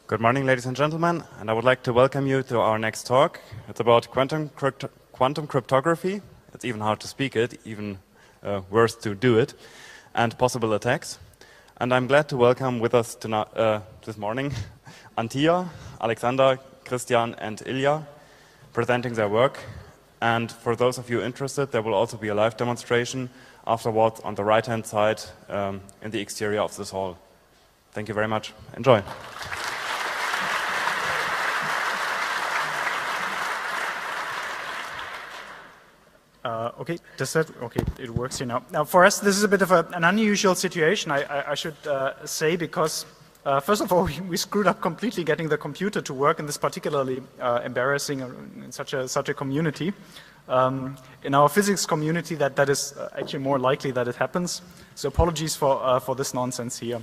Good morning, ladies and gentlemen, and I would like to welcome you to our next talk. It's about quantum cryptography. It's even hard to speak it, even worse to do it, and possible attacks. And I'm glad to welcome with us this morning Antija, Alexander, Christian, and Ilya, presenting their work. And for those of you interested, there will also be a live demonstration afterwards on the right-hand side in the exterior of this hall. Thank you very much. Enjoy. Okay, okay, it works here now. Now, for us, this is a bit of an unusual situation, I should say, because first of all, we screwed up completely getting the computer to work in this particularly embarrassing in such a community. In our physics community, that is actually more likely that it happens. So apologies for this nonsense here.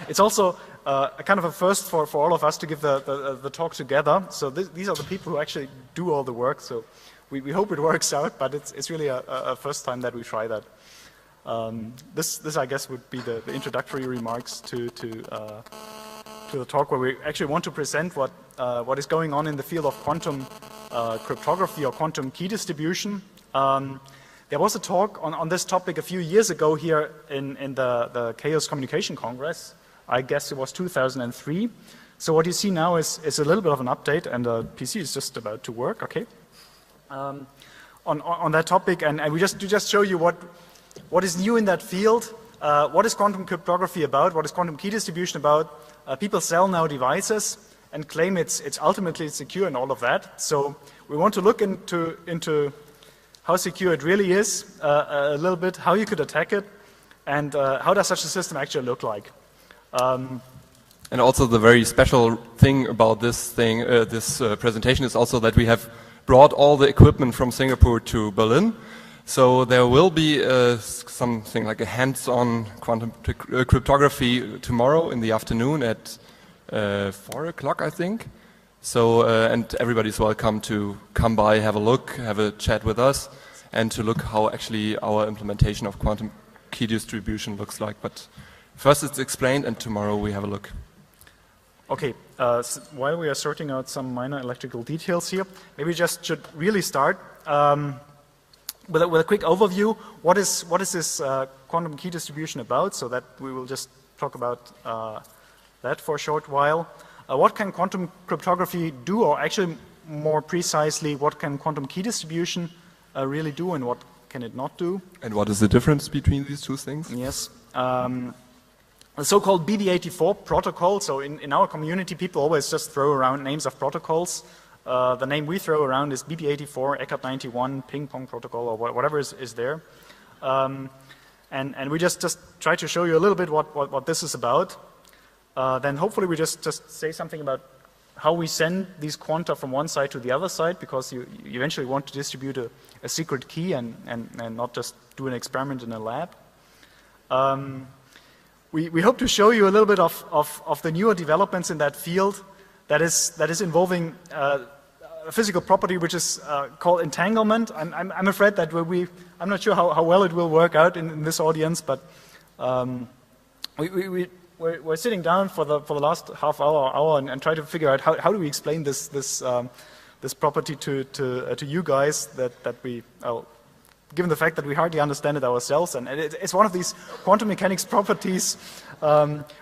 It's also a kind of a first for all of us to give the talk together. So these are the people who actually do all the work. So we hope it works out, but it's really a first time that we try that. This I guess would be the introductory remarks to the talk, where we actually want to present what is going on in the field of quantum cryptography or quantum key distribution. There was a talk on this topic a few years ago here in the Chaos Communication Congress. I guess it was 2003. So what you see now is a little bit of an update, and the PC is just about to work. Okay. On that topic, and we just show you what is new in that field. What is quantum cryptography about? What is quantum key distribution about? People sell now devices and claim it's ultimately secure and all of that. So we want to look into how secure it really is, a little bit, how you could attack it, and how does such a system actually look like. And also the very special thing about this presentation is also that we have brought all the equipment from Singapore to Berlin. So there will be something like a hands-on quantum cryptography tomorrow in the afternoon at 4 o'clock, I think. So, and everybody's welcome to come by, have a look, have a chat with us, and to look how actually our implementation of quantum key distribution looks like. But first it's explained, and tomorrow we have a look. Okay, so while we are sorting out some minor electrical details here, maybe we just should really start with a quick overview. What is this quantum key distribution about? So that we will just talk about that for a short while. What can quantum cryptography do, or actually more precisely, what can quantum key distribution really do, and what can it not do? And what is the difference between these two things? Yes. The so-called BD84 protocol. So in our community, people always just throw around names of protocols. The name we throw around is BD84, ECAT 91, ping pong protocol, or whatever is there. And we just try to show you a little bit what this is about. Then hopefully we just say something about how we send these quanta from one side to the other side, because you eventually want to distribute a secret key and not just do an experiment in a lab. We hope to show you a little bit of the newer developments in that field that is involving a physical property which is called entanglement. I'm afraid that I'm not sure how well it will work out in this audience, but we're sitting down for the last half hour and try to figure out how do we explain this property to you guys that we. Given the fact that we hardly understand it ourselves, and it's one of these quantum mechanics properties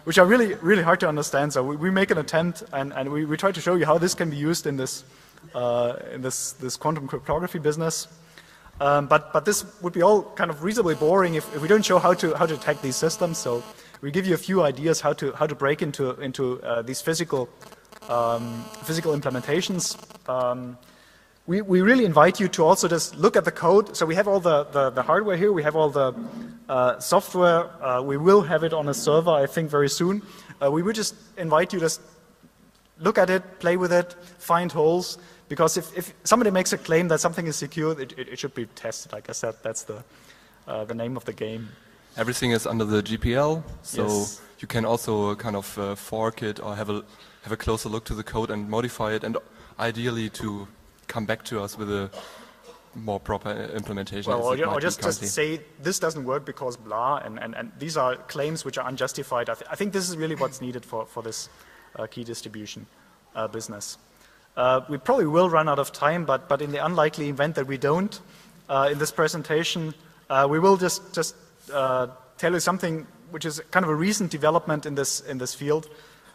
which are really, really hard to understand. So we make an attempt, and we try to show you how this can be used in this quantum cryptography business. But this would be all kind of reasonably boring if we don't show how to attack these systems. So we give you a few ideas how to break into these physical implementations. We really invite you to also just look at the code. So we have all the hardware here. We have all the software. We will have it on a server, I think, very soon. We would just invite you to just look at it, play with it, find holes. Because if somebody makes a claim that something is secure, it should be tested. I guess that's the name of the game. Everything is under the GPL, so yes. You can also kind of fork it or have a closer look to the code and modify it, and ideally to come back to us with a more proper implementation. Well, or just say this doesn't work because blah, and these are claims which are unjustified. I think this is really what's needed for this key distribution business. We probably will run out of time, but in the unlikely event that we don't, in this presentation, we will just tell you something which is kind of a recent development in this field,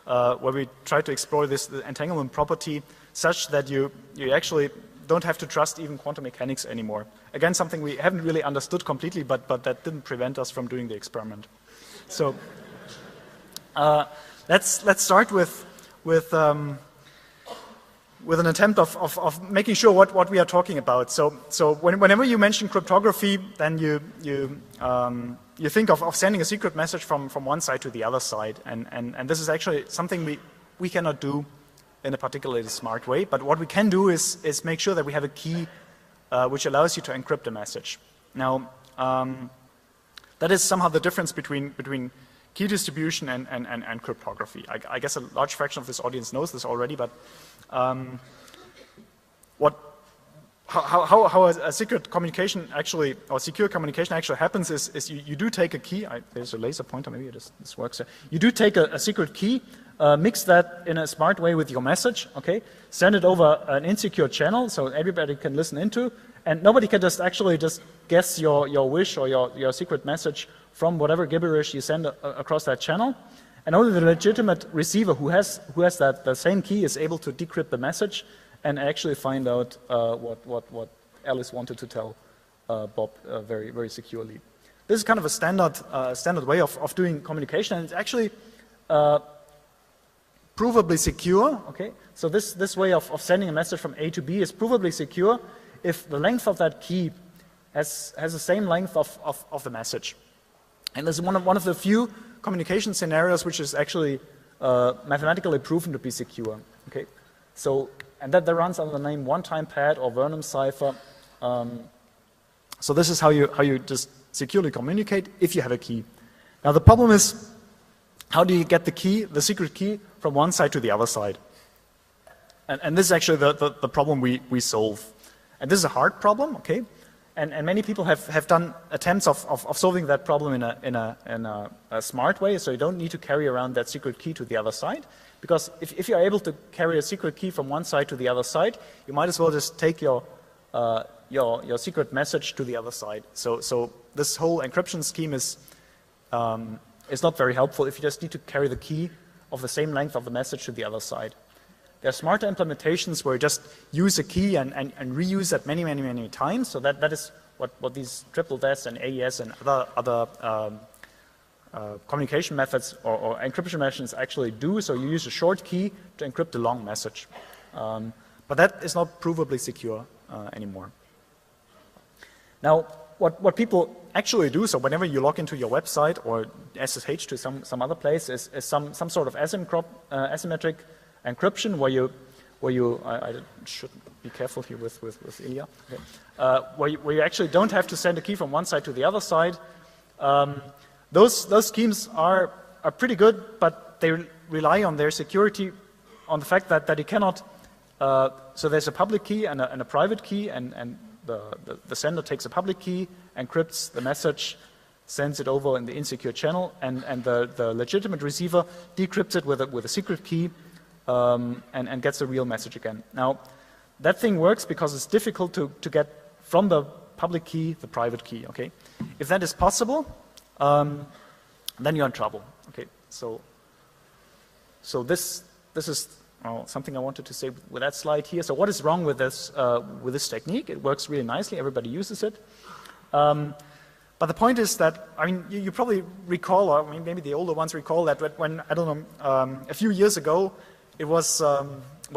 where we try to explore this entanglement property such that you actually don't have to trust even quantum mechanics anymore. Again, something we haven't really understood completely, but that didn't prevent us from doing the experiment. So let's start with an attempt of making sure what we are talking about. So whenever you mention cryptography, then you think of sending a secret message from one side to the other side, and this is actually something we cannot do in a particularly smart way. But what we can do is make sure that we have a key which allows you to encrypt a message. Now, that is somehow the difference between key distribution and cryptography. I guess a large fraction of this audience knows this already, but how a secret communication actually, or secure communication actually happens is you do take a key. There's a laser pointer, maybe this works. You do take a secret key, mix that in a smart way with your message, okay? Send it over an insecure channel so everybody can listen into, and nobody can just guess your wish or your secret message from whatever gibberish you send across that channel. And only the legitimate receiver who has the same key is able to decrypt the message and actually find out what Alice wanted to tell Bob very, very securely. This is kind of a standard way of doing communication, and it's actually provably secure. Okay, so this way of sending a message from A to B is provably secure if the length of that key has the same length of the message. And this is one of the few communication scenarios which is actually mathematically proven to be secure. Okay, so and that runs under the name one-time pad or Vernam cipher. So this is how you just securely communicate if you have a key. Now the problem is, how do you get the secret key, from one side to the other side? And this is actually the problem we solve. And this is a hard problem, okay? And many people have done attempts of solving that problem in a smart way, so you don't need to carry around that secret key to the other side. Because if you're able to carry a secret key from one side to the other side, you might as well just take your secret message to the other side. So this whole encryption scheme is not very helpful if you just need to carry the key of the same length of the message to the other side. There are smarter implementations where you just use a key and reuse that many times. So that is what these triple DES and AES and other communication methods or encryption methods actually do. So you use a short key to encrypt a long message. But that is not provably secure anymore. Now, what people actually do, so whenever you log into your website or SSH to some other place, is some sort of asymmetric encryption where you I should be careful here with Ilya. Okay. Where you actually don't have to send a key from one side to the other side. Those schemes are pretty good, but they rely on their security on the fact that you cannot. So there's a public key and a private key, and the sender takes a public key, encrypts the message, sends it over in the insecure channel, and the legitimate receiver decrypts it with a secret key. And gets a real message again. Now, that thing works because it's difficult to get from the public key the private key. Okay, if that is possible, then you're in trouble. Okay, so this is something I wanted to say with that slide here. So what is wrong with this technique? It works really nicely. Everybody uses it. But the point is that, I mean, you probably recall, or maybe the older ones recall that when I don't know, a few years ago, it was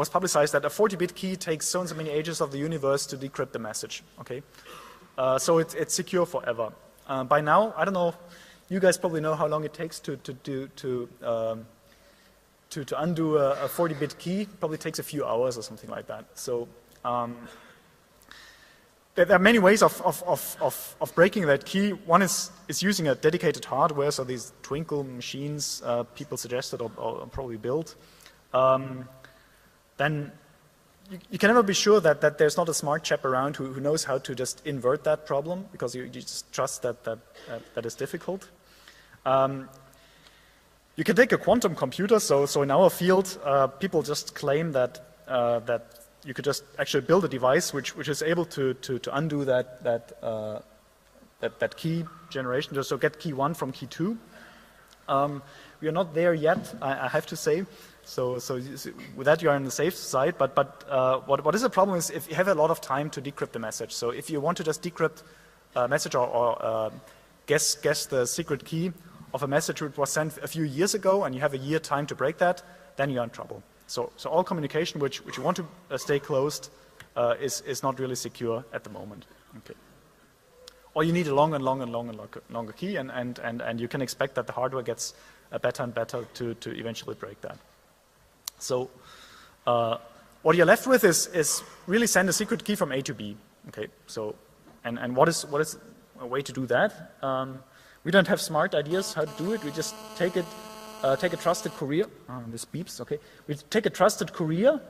publicized that a 40-bit key takes so and so many ages of the universe to decrypt the message. Okay, so it's secure forever. By now, I don't know. You guys probably know how long it takes to undo a 40-bit key. Probably takes a few hours or something like that. So there are many ways of breaking that key. One is using a dedicated hardware. So these Twinkle machines people suggested or probably built. Then you can never be sure that there's not a smart chap around who knows how to just invert that problem, because you just trust that is difficult. You can take a quantum computer. So in our field, people just claim that that you could just actually build a device which is able to undo that key generation. So get key 1 from key 2. We are not there yet, I have to say. So with that, you are on the safe side. But what is the problem is if you have a lot of time to decrypt the message. So if you want to just decrypt a message or guess the secret key of a message which was sent a few years ago, and you have a year time to break that, then you're in trouble. So all communication which you want to stay closed is not really secure at the moment. Okay. Or you need a longer key, and you can expect that the hardware gets better and better to eventually break that. So what you're left with is really send a secret key from A to B. Okay. So and what is a way to do that? We don't have smart ideas how to do it. We just take a trusted courier. This beeps. Okay. We take a trusted courier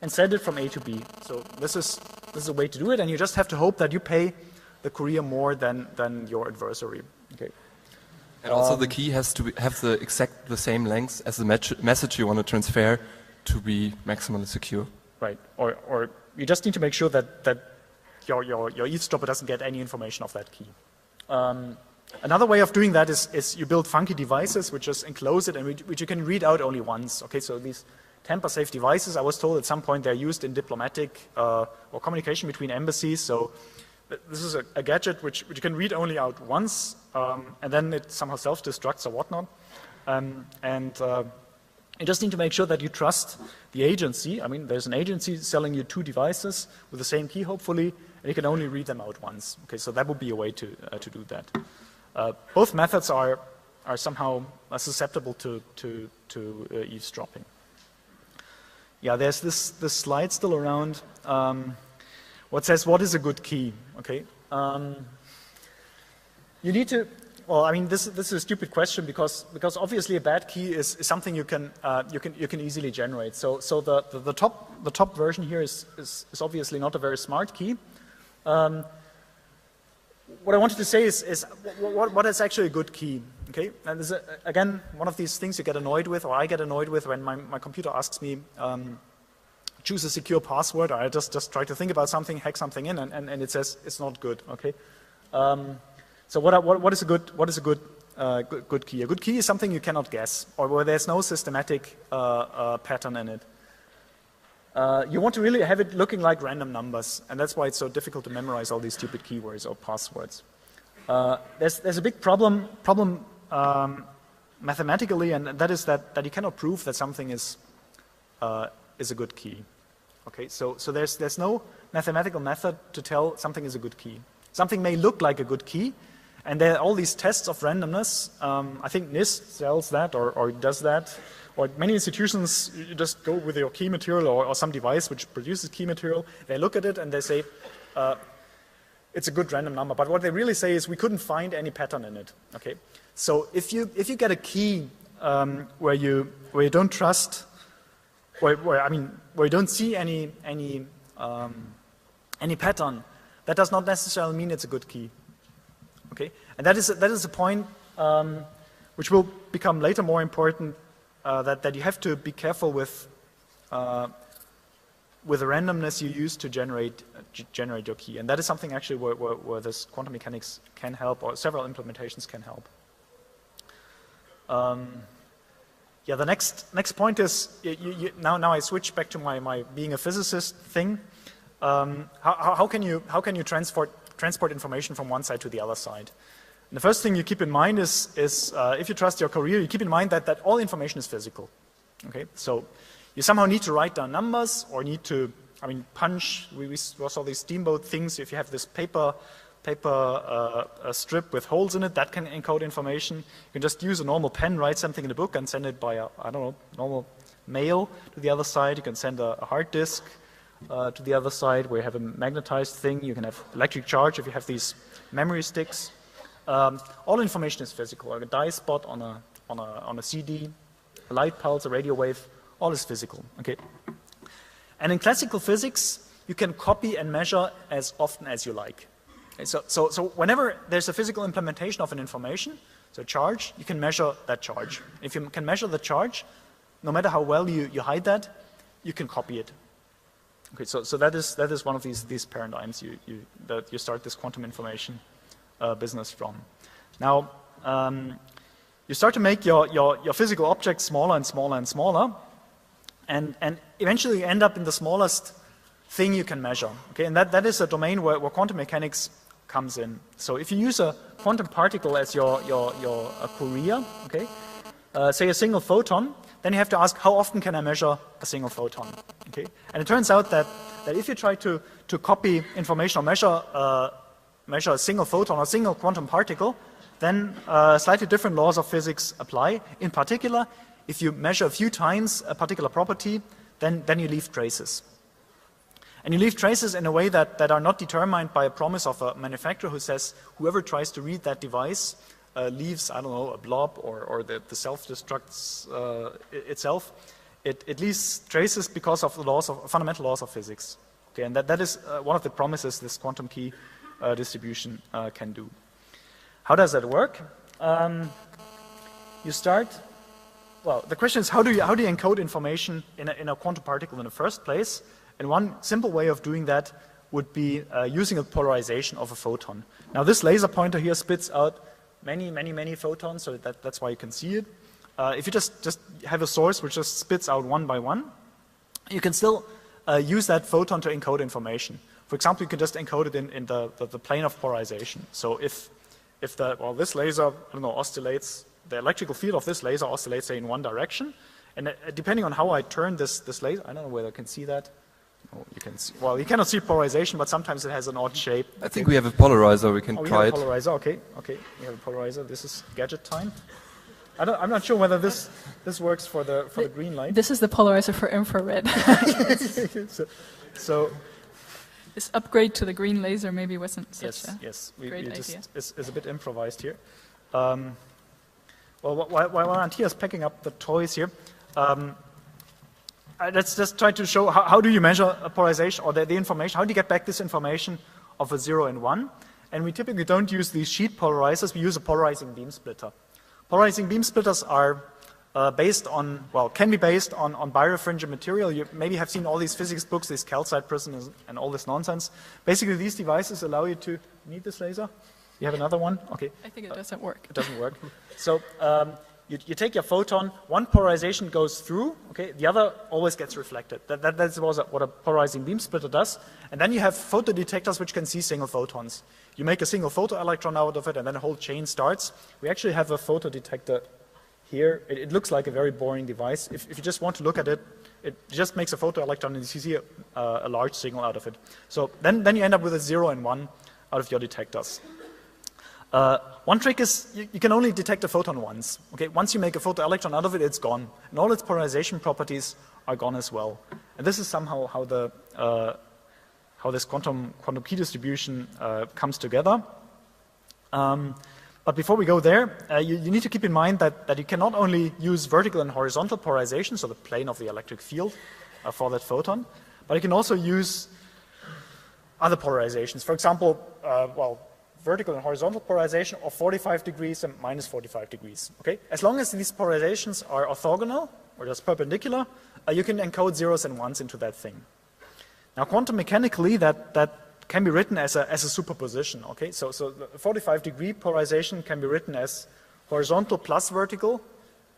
and send it from A to B. So this is a way to do it, and you just have to hope that you pay the courier more than your adversary. Okay. And also the key has to have the same length as the message you want to transfer to be maximally secure. Right. Or you just need to make sure that your eavesdropper doesn't get any information of that key. Another way of doing that is you build funky devices which just enclose it and which you can read out only once. Okay, so these tamper-safe devices, I was told at some point they're used in diplomatic or communication between embassies. So this is a gadget which you can read only out once, and then it somehow self-destructs or whatnot. You just need to make sure that you trust the agency. I mean, there's an agency selling you 2 devices with the same key, hopefully, and you can only read them out once. Okay, so that would be a way to do that. Both methods are somehow susceptible to eavesdropping. Yeah, there's this slide still around. What says what is a good key? Okay, you need to. Well, I mean, this is a stupid question because obviously a bad key is something you can easily generate. So the top version here is obviously not a very smart key. What I wanted to say is what is actually a good key? Okay, and this is again one of these things you get annoyed with, or I get annoyed with when my computer asks me choose a secure password. Or I just try to think about something, hack something in, and it says it's not good. Okay. So what is a good key? A good key is something you cannot guess, or where there's no systematic pattern in it. You want to really have it looking like random numbers, and that's why it's so difficult to memorize all these stupid keywords or passwords. There's a big problem mathematically, and that is that you cannot prove that something is a good key. Okay, so there's no mathematical method to tell something is a good key. Something may look like a good key, and there are all these tests of randomness. I think NIST sells that or does that. Or many institutions, you just go with your key material or some device which produces key material. They look at it and they say, it's a good random number. But what they really say is we couldn't find any pattern in it. Okay, so if you get a key where you don't trust, where you don't see any pattern, that does not necessarily mean it's a good key. Okay, and that is a point which will become later more important. That you have to be careful with the randomness you use to generate your key, and that is something actually where this quantum mechanics can help, or several implementations can help. Yeah, the next point is now I switch back to my being a physicist thing. How can you transport information from one side to the other side? And the first thing you keep in mind is if you trust your career, you keep in mind that all information is physical. Okay, so you somehow need to write down numbers, or need to, punch. We saw these steamboat things. If you have this paper strip with holes in it, that can encode information. You can just use a normal pen, write something in a book, and send it by normal mail to the other side. You can send a hard disk to the other side where you have a magnetized thing. You can have electric charge if you have these memory sticks. All information is physical. A dye spot on a CD, a light pulse, a radio wave, all is physical. Okay. And in classical physics, you can copy and measure as often as you like. Okay, so whenever there's a physical implementation of an information, so charge, you can measure that charge. If you can measure the charge, no matter how well you hide that, you can copy it. Okay, so that is one of these paradigms that you start this quantum information business from. Now, you start to make your physical objects smaller and smaller and smaller, and eventually you end up in the smallest thing you can measure. Okay, and that is a domain where quantum mechanics comes in. So if you use a quantum particle as your courier, okay, say a single photon, then you have to ask, how often can I measure a single photon? Okay, and it turns out that if you try to copy information or measure a single photon or a single quantum particle, then slightly different laws of physics apply. In particular, if you measure a few times a particular property, then you leave traces. And you leave traces in a way that are not determined by a promise of a manufacturer who says whoever tries to read that device leaves, I don't know, a blob or the self-destructs itself. It leaves traces because of the fundamental laws of physics. Okay, and that is one of the promises this quantum key distribution can do. How does that work? You start. Well, the question is how do you encode information in a quantum particle in the first place? And one simple way of doing that would be using a polarization of a photon. Now, this laser pointer here spits out many photons, so that's why you can see it. If you just have a source which just spits out one by one, you can still use that photon to encode information. For example, you can just encode it in the plane of polarization. So if this laser, I don't know, oscillates, the electrical field of this laser oscillates, say, in one direction, and depending on how I turn this laser, I don't know whether I can see that. Oh, you can see, well, you cannot see polarization, but sometimes it has an odd shape. I think we have a polarizer. We can try it. Polarizer, okay. We have a polarizer. This is gadget time. I'm not sure whether this works for the green light. This is the polarizer for infrared. so this upgrade to the green laser maybe wasn't such a great idea. It's a bit improvised here. Well, while Anthia's packing up the toys here, let's just try to show how do you measure a polarization or the information. How do you get back this information of a 0 and 1? And we typically don't use these sheet polarizers. We use a polarizing beam splitter. Polarizing beam splitters are can be based on birefringent material. You maybe have seen all these physics books, these calcite prisms and all this nonsense. Basically, these devices allow you to need this laser. You have another one? Okay. I think it doesn't work. It doesn't work. So you take your photon, one polarization goes through, okay, the other always gets reflected. That's what a polarizing beam splitter does. And then you have photodetectors which can see single photons. You make a single photoelectron out of it, and then a whole chain starts. We actually have a photodetector here. It looks like a very boring device. If you just want to look at it, it just makes a photoelectron, and you see a large signal out of it. So then you end up with a 0 and 1 out of your detectors. One trick is you can only detect a photon once. Okay, once you make a photoelectron out of it, it's gone, and all its polarization properties are gone as well. And this is somehow how this quantum key distribution comes together. But before we go there, you need to keep in mind that you can not only use vertical and horizontal polarization, so the plane of the electric field, for that photon, but you can also use other polarizations. For example, vertical and horizontal polarization of 45 degrees and minus 45 degrees. Okay? As long as these polarizations are orthogonal, or just perpendicular, you can encode zeros and ones into that thing. Now, quantum mechanically, that can be written as a superposition. Okay? So the 45-degree polarization can be written as horizontal plus vertical,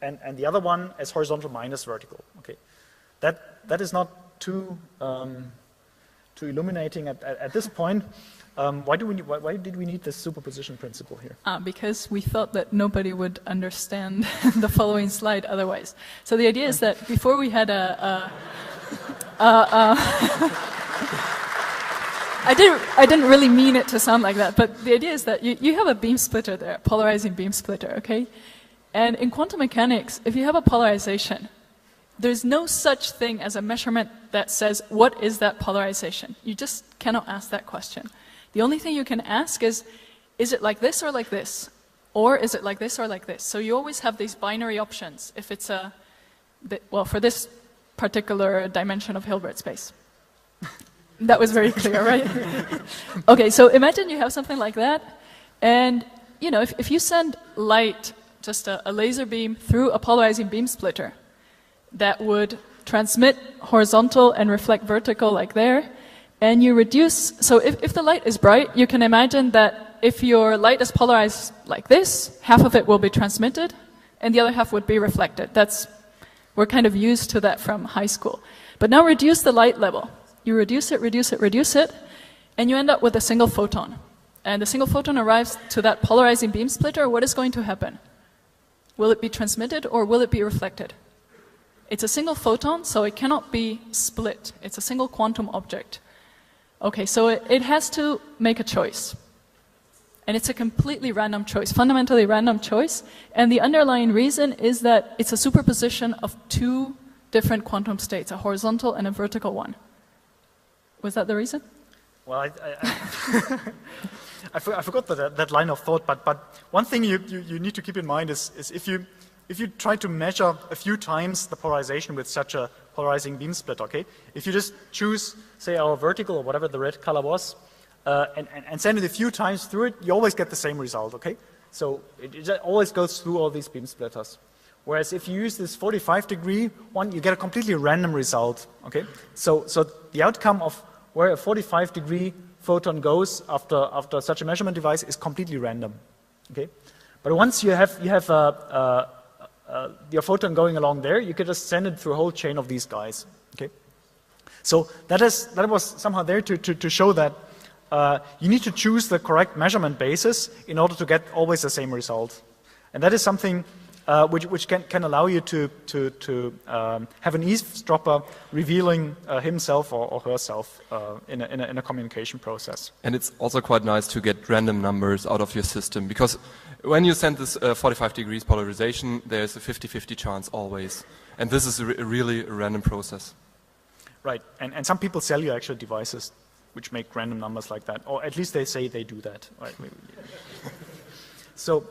and the other one as horizontal minus vertical. Okay? That is not too illuminating at this point. Why did we need this superposition principle here? Because we thought that nobody would understand the following slide otherwise. So the idea is that before we had I didn't really mean it to sound like that, but the idea is that you have a beam splitter there, polarizing beam splitter, okay? And in quantum mechanics, if you have a polarization, there's no such thing as a measurement that says, what is that polarization? You just cannot ask that question. The only thing you can ask is it like this or like this? Or is it like this or like this? So you always have these binary options if it's for this particular dimension of Hilbert space. That was very clear, right? Okay, so imagine you have something like that, and if you send light, just a laser beam, through a polarizing beam splitter, that would transmit horizontal and reflect vertical like there, and you reduce, so if the light is bright, you can imagine that if your light is polarized like this, half of it will be transmitted, and the other half would be reflected. We're kind of used to that from high school. But now reduce the light level. You reduce it, and you end up with a single photon. And the single photon arrives to that polarizing beam splitter. What is going to happen? Will it be transmitted or will it be reflected? It's a single photon, so it cannot be split. It's a single quantum object. Okay, so it has to make a choice. And it's a completely random choice, fundamentally random choice. And the underlying reason is that it's a superposition of two different quantum states, a horizontal and a vertical one. Was that the reason? Well, I forgot that line of thought, but one thing you need to keep in mind is if you try to measure a few times the polarization with such a polarizing beam split, okay? If you just choose, say, our vertical or whatever the red color was, and send it a few times through it, you always get the same result, okay? So it always goes through all these beam splitters. Whereas if you use this 45-degree one, you get a completely random result, okay? So the outcome of where a 45-degree photon goes after such a measurement device is completely random, okay? But once you have your photon going along there, you can just send it through a whole chain of these guys, okay? So that was somehow there to show that you need to choose the correct measurement basis in order to get always the same result. And that is something which can allow you to have an eavesdropper revealing himself or herself in a communication process. And it's also quite nice to get random numbers out of your system, because when you send this 45 degrees polarization, there's a 50-50 chance always. And this is really a random process. Right, and some people sell you actual devices which make random numbers like that, or at least they say they do that. Right? So,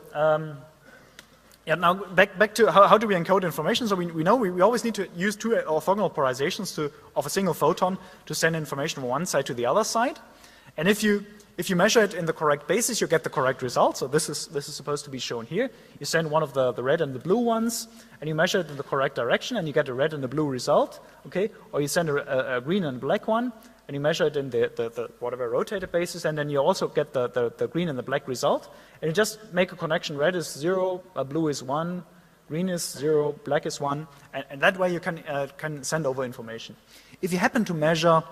yeah, now back to how do we encode information? So we know we always need to use two orthogonal polarizations of a single photon to send information from one side to the other side. And if you measure it in the correct basis, you get the correct result. So this is supposed to be shown here. You send one of the red and the blue ones, and you measure it in the correct direction, and you get a red and a blue result. Okay, or you send a green and black one, and you measure it in the whatever rotated basis, and then you also get the green and the black result. And you just make a connection. Red is 0, blue is 1, green is 0, black is 1, and that way you can send over information. If you happen to measure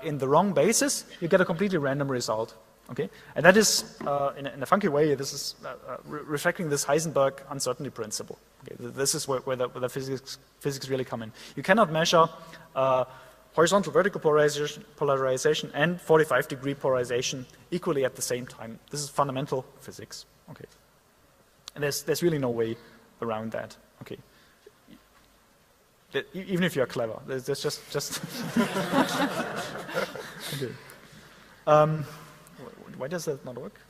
in the wrong basis, you get a completely random result. Okay, and that is in a funky way. This is reflecting this Heisenberg uncertainty principle. Okay? This is where the physics really come in. You cannot measure horizontal vertical polarization and 45-degree polarization equally at the same time. This is fundamental physics. Okay, and there's really no way around that. Okay. Even if you're clever, there's just. Okay. Why does that not work?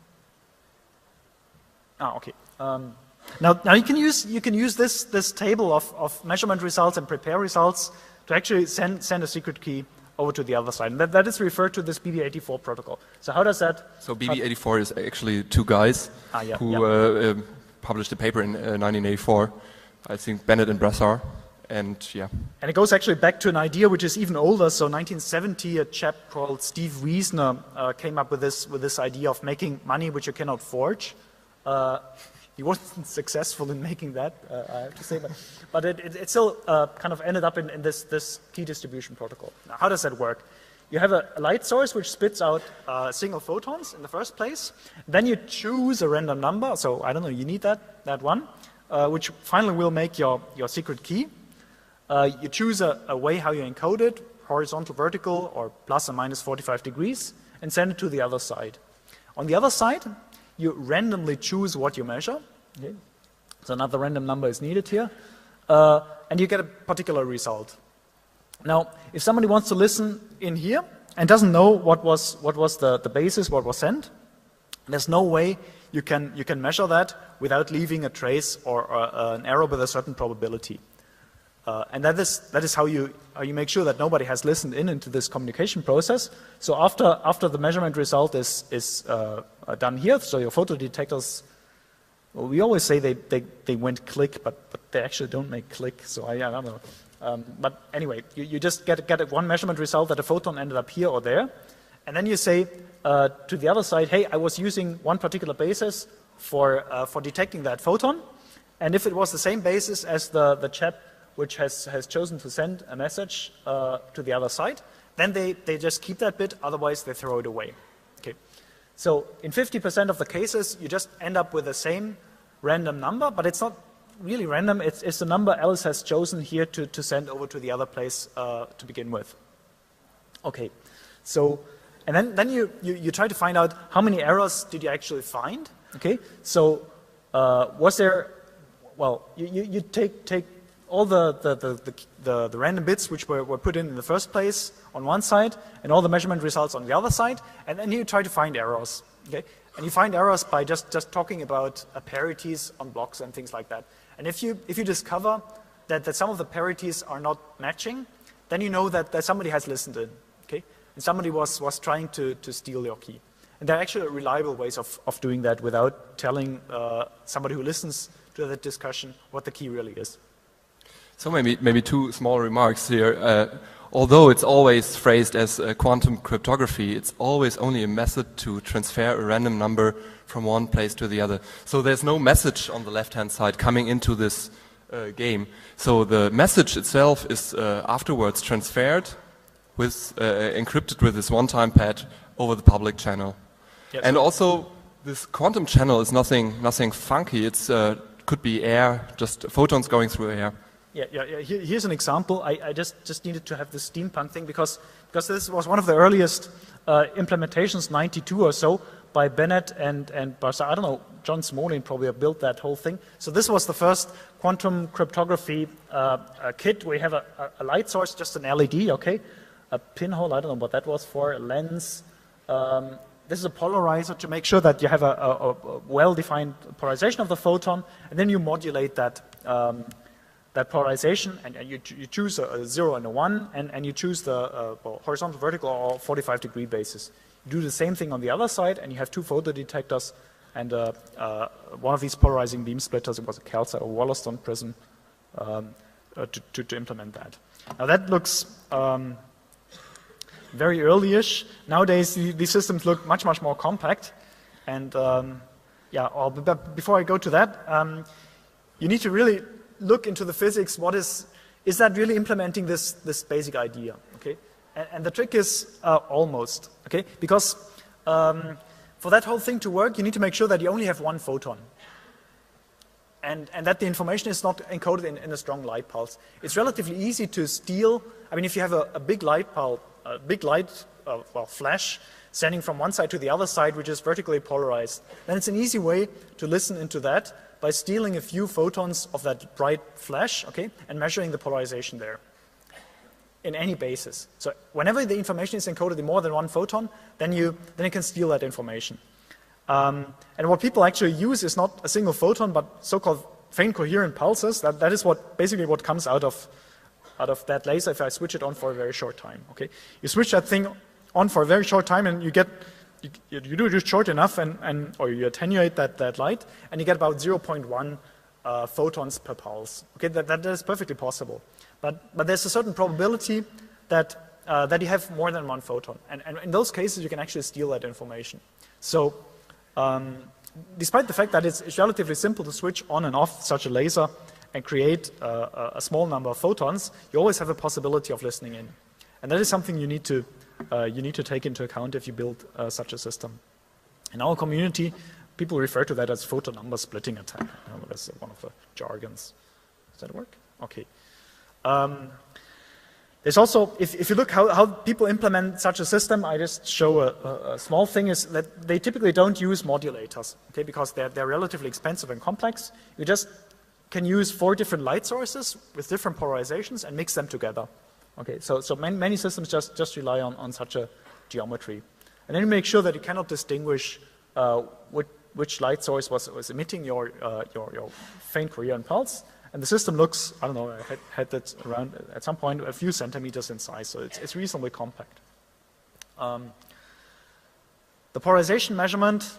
Ah, okay. Now you can use this table of measurement results and prepare results to actually send a secret key over to the other side, and that is referred to this BB84 protocol. So how does that? So BB84 is actually two guys who published a paper in 1984. I think Bennett and Brassard. And yeah. And it goes actually back to an idea which is even older. So 1970, a chap called Steve Wiesner came up with this idea of making money which you cannot forge. He wasn't successful in making that, I have to say, but it still kind of ended up in this key distribution protocol. Now, how does that work? You have a light source which spits out single photons in the first place. Then you choose a random number. So I don't know, you need that one, which finally will make your secret key. You choose a way how you encode it, horizontal, vertical, or plus or minus 45 degrees, and send it to the other side. On the other side, you randomly choose what you measure. Okay. So another random number is needed here, and you get a particular result. Now, if somebody wants to listen in here and doesn't know what was the basis, what was sent, there's no way you can measure that without leaving a trace or an error with a certain probability. And that is how you make sure that nobody has listened into this communication process. So after the measurement result is done here, so your photodetectors, well, we always say they went click, but they actually don't make click. So I don't know. But anyway, you just get one measurement result that a photon ended up here or there, and then you say to the other side, hey, I was using one particular basis for detecting that photon, and if it was the same basis as the chap which has chosen to send a message to the other side, then they just keep that bit, otherwise they throw it away. Okay. So in 50% of the cases, you just end up with the same random number, but it's not really random, it's the number Alice has chosen here to send over to the other place to begin with. Okay, so, and then you try to find out how many errors did you actually find, okay? So, was there, well, you take all the random bits which were put in the first place on one side, and all the measurement results on the other side, and then you try to find errors, okay? And you find errors by just talking about parities on blocks and things like that. And if you discover that some of the parities are not matching, then you know that somebody has listened in, okay? And somebody was trying to steal your key. And there are actually reliable ways of doing that without telling somebody who listens to that discussion what the key really is. So maybe two small remarks here. Although it's always phrased as quantum cryptography, it's always only a method to transfer a random number from one place to the other. So there's no message on the left-hand side coming into this game. So the message itself is afterwards transferred with encrypted with this one-time pad over the public channel. Yes. And also this quantum channel is nothing funky. It's could be air, just photons going through air. Yeah. Here's an example. I just needed to have this steampunk thing because this was one of the earliest implementations, 92 or so, by Bennett and Barsa. I don't know, John Smolin probably built that whole thing. So this was the first quantum cryptography kit. We have a light source, just an LED, okay? A pinhole, I don't know what that was for, a lens. This is a polarizer to make sure that you have a well-defined polarization of the photon, and then you modulate that polarization, and you choose a 0 and a 1, and you choose the horizontal, vertical, or 45-degree basis. You do the same thing on the other side, and you have two photodetectors and one of these polarizing beam splitters. It was a Kelsa or Wollaston prism to implement that. Now that looks very early-ish. Nowadays, these systems look much more compact. And but before I go to that, you need to really look into the physics. What is that really implementing this basic idea? Okay, and the trick is almost. Okay, because for that whole thing to work, you need to make sure that you only have one photon, and that the information is not encoded in a strong light pulse. It's relatively easy to steal. I mean, if you have a big light pulse, a big light flash sending from one side to the other side, which is vertically polarized, then it's an easy way to listen into that by stealing a few photons of that bright flash, okay, and measuring the polarization there in any basis. So whenever the information is encoded in more than one photon, then you can steal that information. And what people actually use is not a single photon, but so-called faint coherent pulses. That is basically what comes out of that laser if I switch it on for a very short time. Okay, you switch that thing on for a very short time, and you do it just short enough, or you attenuate that light, and you get about 0.1 photons per pulse. Okay, that is perfectly possible, but there's a certain probability that you have more than one photon, and in those cases you can actually steal that information. So, despite the fact that it's relatively simple to switch on and off such a laser and create a small number of photons, you always have a possibility of listening in, and that is something you need to take into account if you build such a system. In our community, people refer to that as photon number splitting attack. That's one of the jargons. Does that work? Okay. There's also, if you look how people implement such a system, I just show a small thing, is that they typically don't use modulators, okay, because they're relatively expensive and complex. You just can use 4 different light sources with different polarizations and mix them together. Okay, so many systems just rely on such a geometry. And then you make sure that you cannot distinguish which light source was emitting your faint coherent pulse, And the system looks, I don't know, I had that around at some point a few centimeters in size, so it's reasonably compact. The polarization measurement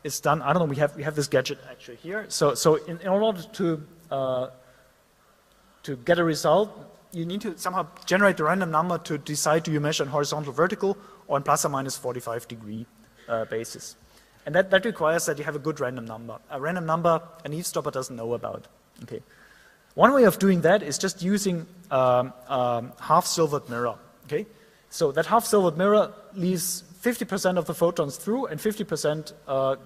is done, I don't know, we have this gadget actually here. So in order to get a result, you need to somehow generate the random number to decide do you measure in horizontal, vertical, or in plus or minus 45 degree basis. And that requires that you have a good random number. A random number an eavesdropper doesn't know about. Okay. One way of doing that is just using half-silvered mirror. Okay. So that half-silvered mirror leaves 50% of the photons through and 50%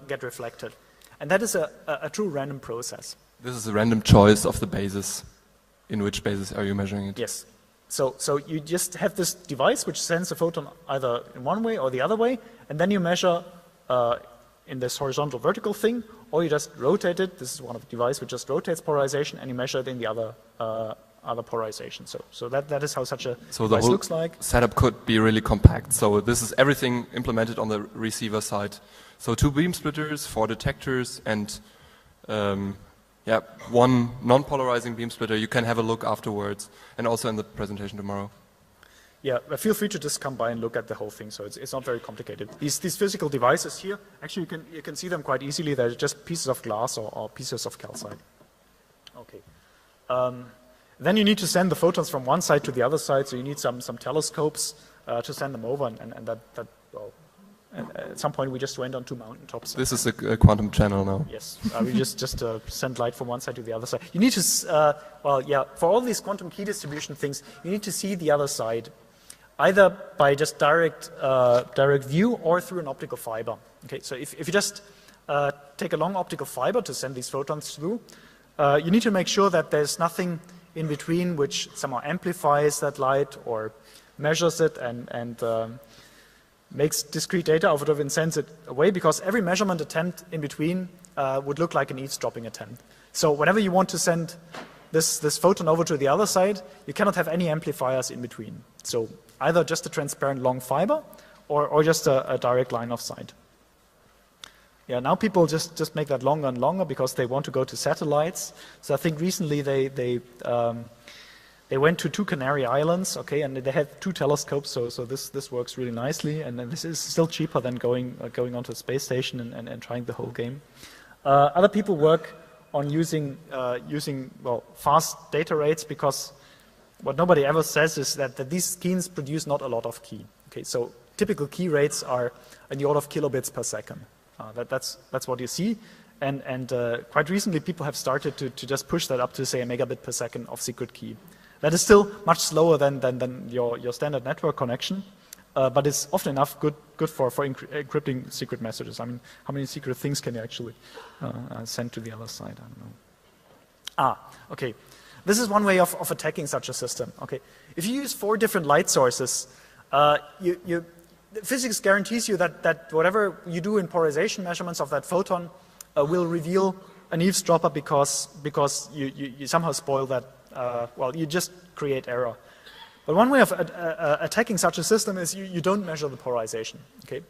get reflected. And that is a true random process. This is a random choice of the basis. In which basis are you measuring it? Yes. So you just have this device which sends a photon either in one way or the other way, and then you measure in this horizontal vertical thing, or you just rotate it. This is one of the devices which just rotates polarization, and you measure it in the other polarization. So that is how such a device looks like. Setup could be really compact. So this is everything implemented on the receiver side. So 2 beam splitters, 4 detectors, and one non-polarizing beam splitter. You can have a look afterwards, and also in the presentation tomorrow. Yeah, feel free to just come by and look at the whole thing. So it's not very complicated. These physical devices here, actually you can see them quite easily. They're just pieces of glass or pieces of calcite. Okay. Then you need to send the photons from one side to the other side. So you need some telescopes to send them over, and that well, at some point we just went on 2 mountaintops. This is a quantum channel now. Yes, we just send light from one side to the other side. You need to, for all these quantum key distribution things, you need to see the other side, either by just direct view or through an optical fiber. Okay, so if you just take a long optical fiber to send these photons through, you need to make sure that there's nothing in between which somehow amplifies that light or measures it and makes discrete data out of it and sends it away, because every measurement attempt in between would look like an eavesdropping attempt. So whenever you want to send this photon over to the other side, you cannot have any amplifiers in between. So either just a transparent long fiber or just a direct line of sight. Yeah, now people just make that longer and longer because they want to go to satellites. So I think recently they went to 2 Canary Islands, okay, and they had 2 telescopes, so this works really nicely, and this is still cheaper than going onto a space station and trying the whole game. Other people work on using fast data rates, because what nobody ever says is that these schemes produce not a lot of key. Okay, so typical key rates are in the order of kilobits per second. That's what you see. And quite recently, people have started to just push that up to, say, a megabit per second of secret key. That is still much slower than your standard network connection, but it's often enough good for encrypting secret messages. I mean, how many secret things can you actually send to the other side? I don't know. Okay. This is one way of attacking such a system. Okay. If you use 4 different light sources, physics guarantees you that whatever you do in polarization measurements of that photon will reveal an eavesdropper, because you somehow spoil that. You just create error. But one way of attacking such a system is you don't measure the polarization. Okay,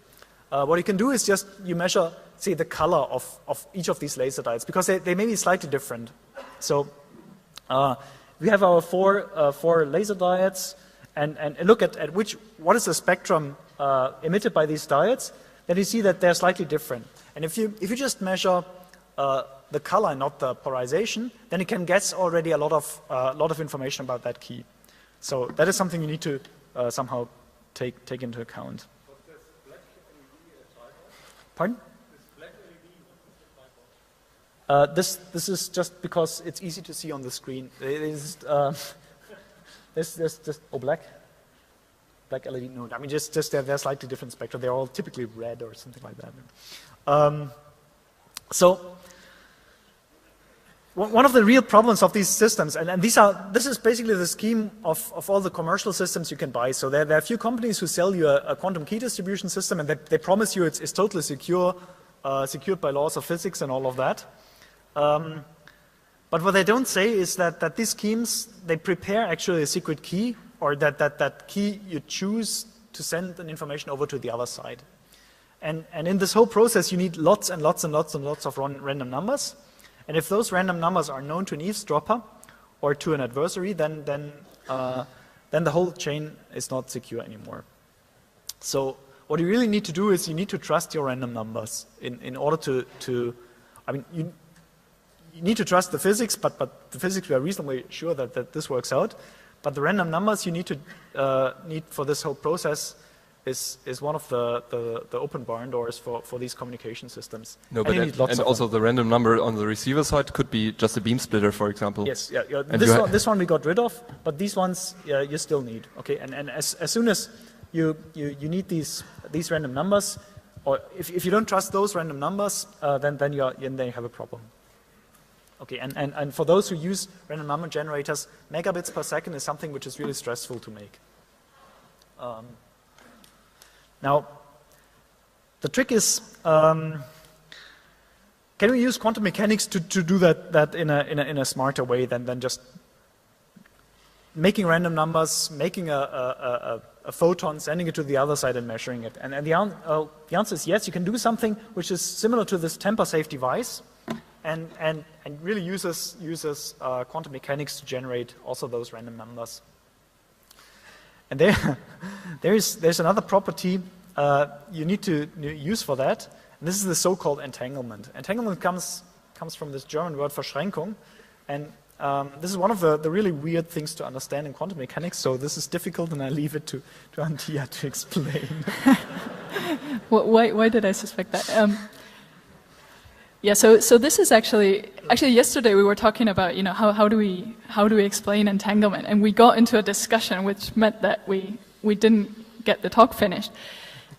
what you can do is just you measure, say, the color of each of these laser diodes, because they may be slightly different. So we have our four laser diodes, and look at what is the spectrum emitted by these diodes. Then you see that they're slightly different. And if you just measure the color, not the polarization, then you can guess already a lot of information about that key. So that is something you need to somehow take into account. Pardon? This is just because it's easy to see on the screen. There's just black LED. No, I mean just they're slightly different spectra. They're all typically red or something like that. So one of the real problems of these systems, and this is basically the scheme of all the commercial systems you can buy. So there are a few companies who sell you a quantum key distribution system, and they promise you it's totally secure, secured by laws of physics and all of that. But what they don't say is that these schemes, they prepare actually a secret key, or that key you choose to send an information over to the other side. And in this whole process, you need lots and lots and lots and lots of random numbers. And if those random numbers are known to an eavesdropper or to an adversary, then the whole chain is not secure anymore. So what you really need to do is you need to trust your random numbers in order to I mean, you need to trust the physics, but the physics we are reasonably sure that this works out. But the random numbers you need to need for this whole process is one of the open barn doors for these communication systems. No, but and also the random number on the receiver side could be just a beam splitter, for example. Yes, yeah. This one we got rid of, but these ones you still need. Okay, and as soon as you need these random numbers, or if you don't trust those random numbers, then you have a problem. Okay, and for those who use random number generators, megabits per second is something which is really stressful to make. Now, the trick is, can we use quantum mechanics to do that in a smarter way than just making random numbers, making a photon, sending it to the other side and measuring it? And the answer is yes, you can do something which is similar to this tamper-safe device, and really uses quantum mechanics to generate also those random numbers. And there's another property you need to use for that, and this is the so-called entanglement. Entanglement comes from this German word Verschränkung, and this is one of the really weird things to understand in quantum mechanics, so this is difficult, and I leave it to Antija to explain. Why did I suspect that? Yeah, so this is actually yesterday we were talking about, you know, how do we explain entanglement, and we got into a discussion which meant that we didn't get the talk finished.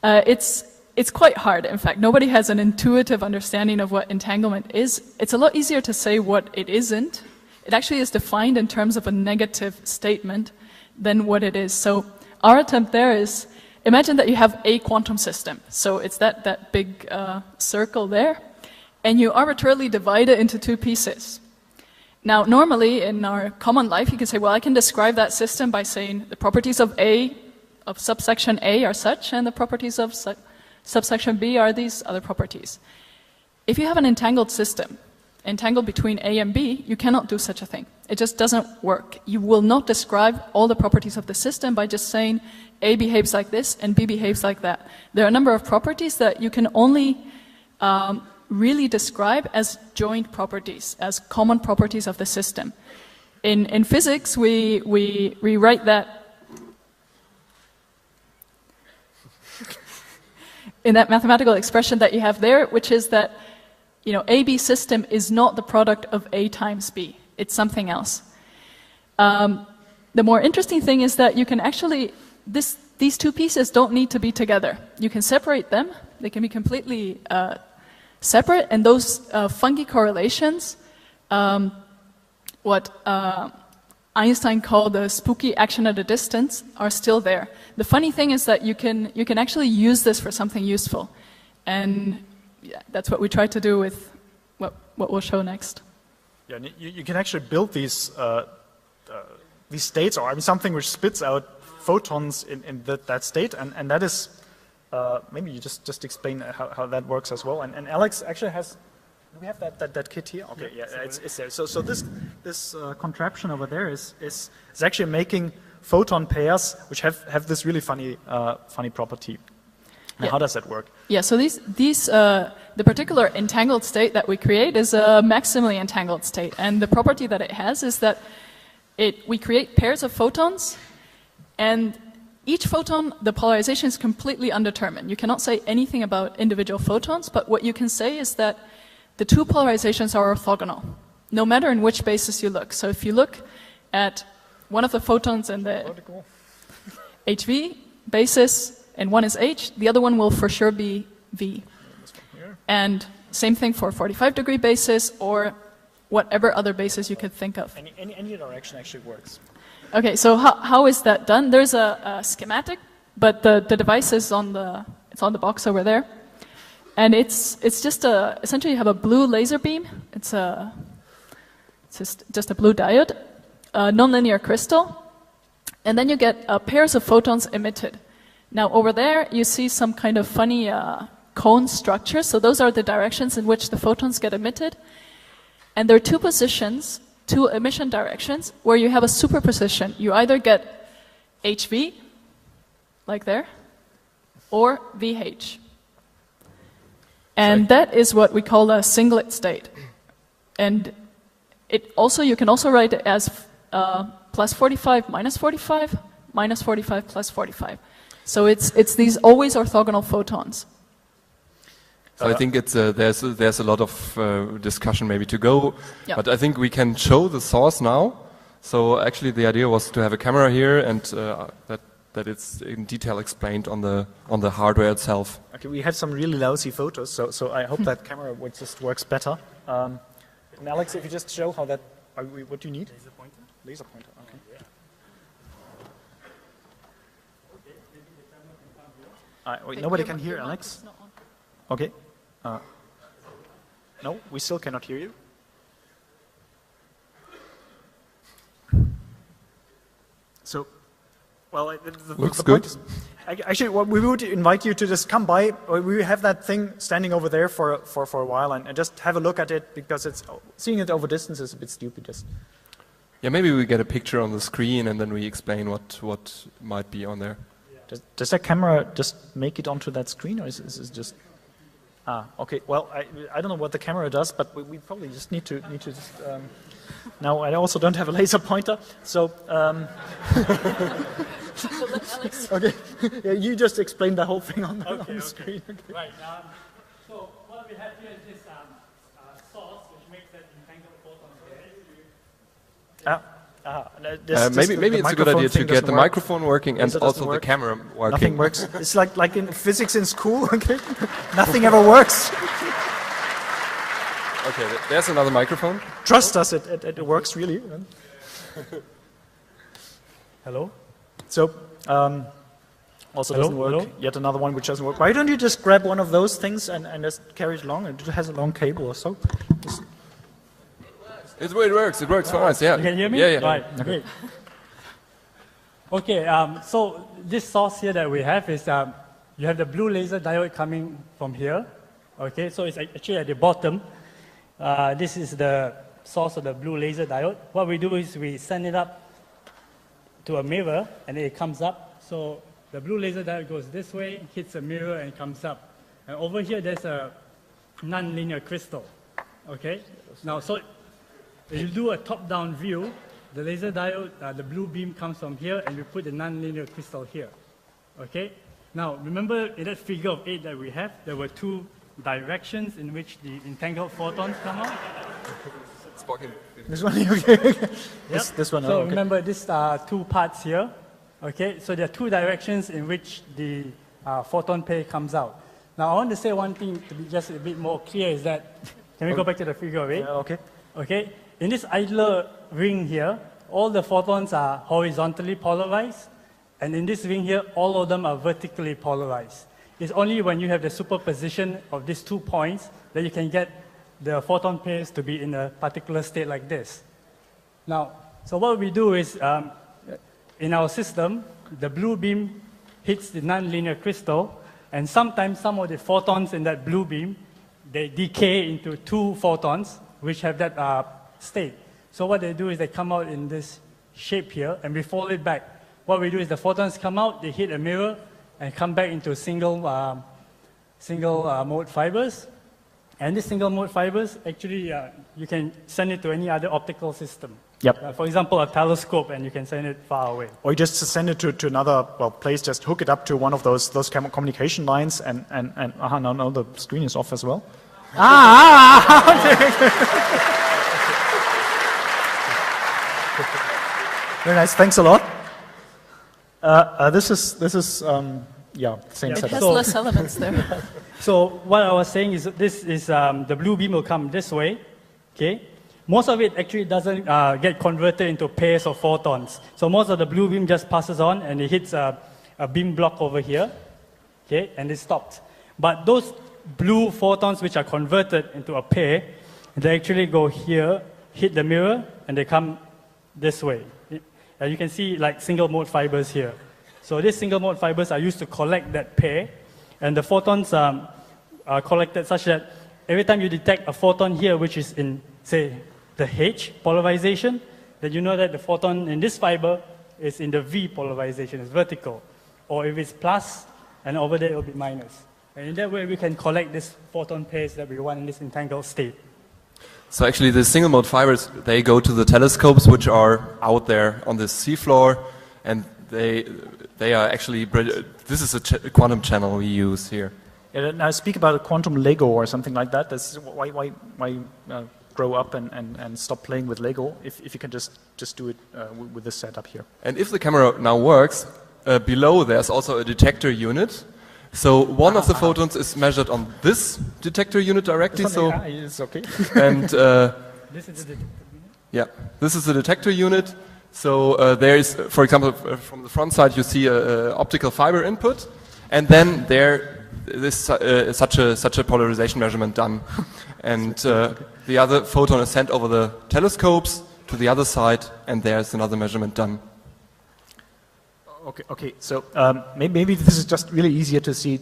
It's quite hard. In fact, nobody has an intuitive understanding of what entanglement is. It's a lot easier to say what it isn't. It actually is defined in terms of a negative statement than what it is. So our attempt there is, imagine that you have a quantum system. So it's that big circle there. And you arbitrarily divide it into two pieces. Now, normally in our common life, you can say, well, I can describe that system by saying the properties of A, of subsection A are such, and the properties of subsection B are these other properties. If you have an entangled system, entangled between A and B, you cannot do such a thing. It just doesn't work. You will not describe all the properties of the system by just saying A behaves like this and B behaves like that. There are a number of properties that you can only really describe as joint properties, as common properties of the system. In physics, we write that in that mathematical expression that you have there, which is that, you know, AB system is not the product of A times B. It's something else. The more interesting thing is that you can actually, these two pieces don't need to be together. You can separate them. They can be completely separate, and those funky correlations, what Einstein called the spooky action at a distance, are still there. The funny thing is that you can actually use this for something useful, and yeah, that's what we try to do with what we'll show next. Yeah, you can actually build these states, or I mean something which spits out photons in that state, and that is. Maybe you just explain how that works as well. And Alex actually has. Do we have that kit here? Okay, yeah, it's there. So this contraption over there is actually making photon pairs which have this really funny property. Now, yeah. How does that work? Yeah. So the particular entangled state that we create is a maximally entangled state, and the property that it has is that we create pairs of photons, and each photon, the polarization is completely undetermined. You cannot say anything about individual photons, but what you can say is that the two polarizations are orthogonal, no matter in which basis you look. So if you look at one of the photons in the HV basis, and one is H, the other one will for sure be V. And same thing for 45-degree basis, or whatever other basis you could think of. Any direction actually works. Okay, so how is that done? There's a schematic, but the device is on the box over there, and it's just essentially you have a blue laser beam. It's just a blue diode, a nonlinear crystal, and then you get pairs of photons emitted. Now over there you see some kind of funny cone structure. So those are the directions in which the photons get emitted. And there are two positions, two emission directions, where you have a superposition. You either get HV, like there, or VH. And that is what we call a singlet state. And you can also write it as plus 45, minus 45, minus 45, plus 45. So it's these always orthogonal photons. So I think it's there's a lot of discussion maybe to go, Yeah. but I think we can show the source now. So actually the idea was to have a camera here and that it's in detail explained on the hardware itself. Okay, we have some really lousy photos, so I hope that camera just works better. And Alex, if you just show how that, what do you need? Laser pointer. Laser pointer. Okay. Wait, nobody can hear Alex. Okay. No, we still cannot hear you. So, well, Looks the point good. is, actually, well, we would invite you to just come by. We have that thing standing over there for a while, and just have a look at it, because seeing it over distance is a bit stupid. Yeah, maybe we get a picture on the screen and then we explain what might be on there. Does that camera just make it onto that screen, or is it just? Okay. Well, I don't know what the camera does, but we probably just need to just. Now I also don't have a laser pointer, so. Okay. Yeah, you just explained the whole thing on the screen. Okay. Right. So what we have here is this source which makes that entangled photon there. Maybe it's a good idea to get the microphone working and also the camera working. Nothing works. It's like in physics in school. Okay, nothing ever works. Okay, there's another microphone. Trust us, it works really. Hello? So, also Hello? doesn't work. Hello? Yet another one which doesn't work. Why don't you just grab one of those things and just carry it along? It has a long cable or so. It works for us, yeah. You can hear me? Yeah. Right, great. Okay, so this source here that we have is, you have the blue laser diode coming from here. Okay, so it's actually at the bottom. This is the source of the blue laser diode. What we do is we send it up to a mirror, and then it comes up. So the blue laser diode goes this way, hits a mirror, and comes up. And over here, there's a nonlinear crystal. Okay? Now, so if you do a top-down view, the laser diode, the blue beam comes from here, and we put the nonlinear crystal here. Okay? Now, remember in that figure of 8 that we have, there were two directions in which the entangled photons come out. This one, okay. Yep. This one. So okay. remember, these are two parts here. Okay, so there are two directions in which the photon pair comes out. Now, I want to say one thing to be just a bit more clear is that, can we go back to the figure of 8? Okay. Okay, in this idler ring here, all the photons are horizontally polarized, and in this ring here, all of them are vertically polarized. It's only when you have the superposition of these 2 points that you can get the photon pairs to be in a particular state like this. Now, so what we do is, in our system, the blue beam hits the nonlinear crystal, and sometimes some of the photons in that blue beam, they decay into 2 photons, which have that state. So what they do is they come out in this shape here, and we fold it back. What we do is the photons come out, they hit a mirror, and come back into single mode fibers. And these single mode fibers, actually, you can send it to any other optical system. Yep. For example, a telescope, and you can send it far away. Or you just send it to another place. Just hook it up to one of those communication lines, and no, the screen is off as well. Very nice. Thanks a lot. This is yeah, same Yeah. It setup. has So- less elements there. So what I was saying is this is the blue beam will come this way, okay? Most of it actually doesn't get converted into pairs of photons. So most of the blue beam just passes on and it hits a beam block over here, okay, and it stops. But those blue photons which are converted into a pair, they actually go here, hit the mirror, and they come this way. And you can see like single mode fibers here. So these single mode fibers are used to collect that pair, and the photons are collected such that every time you detect a photon here which is in say, the H polarization, then you know that the photon in this fiber is in the V polarization, it's vertical. Or if it's plus, and over there it will be minus. And in that way, we can collect these photon pairs that we want in this entangled state. So actually the single mode fibers, they go to the telescopes which are out there on the seafloor, and they are actually, this is a quantum channel we use here. Yeah, now speak about a quantum Lego or something like that. That's why grow up and stop playing with Lego if you can just do it with this setup here. And if the camera now works, below there's also a detector unit. So one of the photons is measured on this detector unit directly. So it's okay. And This is the detector unit? yeah, this is the detector unit. So there is, for example, from the front side you see a optical fiber input, and then there is such a polarization measurement done, and the other photon is sent over the telescopes to the other side, and there's another measurement done. Okay. So maybe this is just really easier to see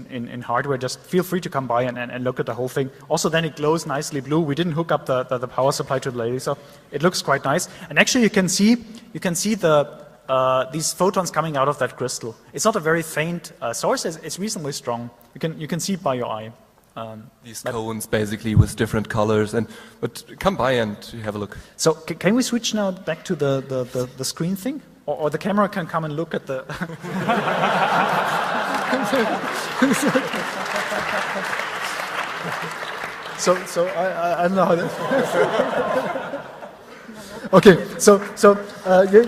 in hardware. Just feel free to come by and look at the whole thing. Also, then it glows nicely blue. We didn't hook up the power supply to the laser. It looks quite nice. And actually, you can see these photons coming out of that crystal. It's not a very faint source. It's reasonably strong. You can see it by your eye. These cones basically with different colors, but come by and have a look. So can we switch now back to the screen thing? Or the camera can come and look at the... so I don't know how that... Okay, so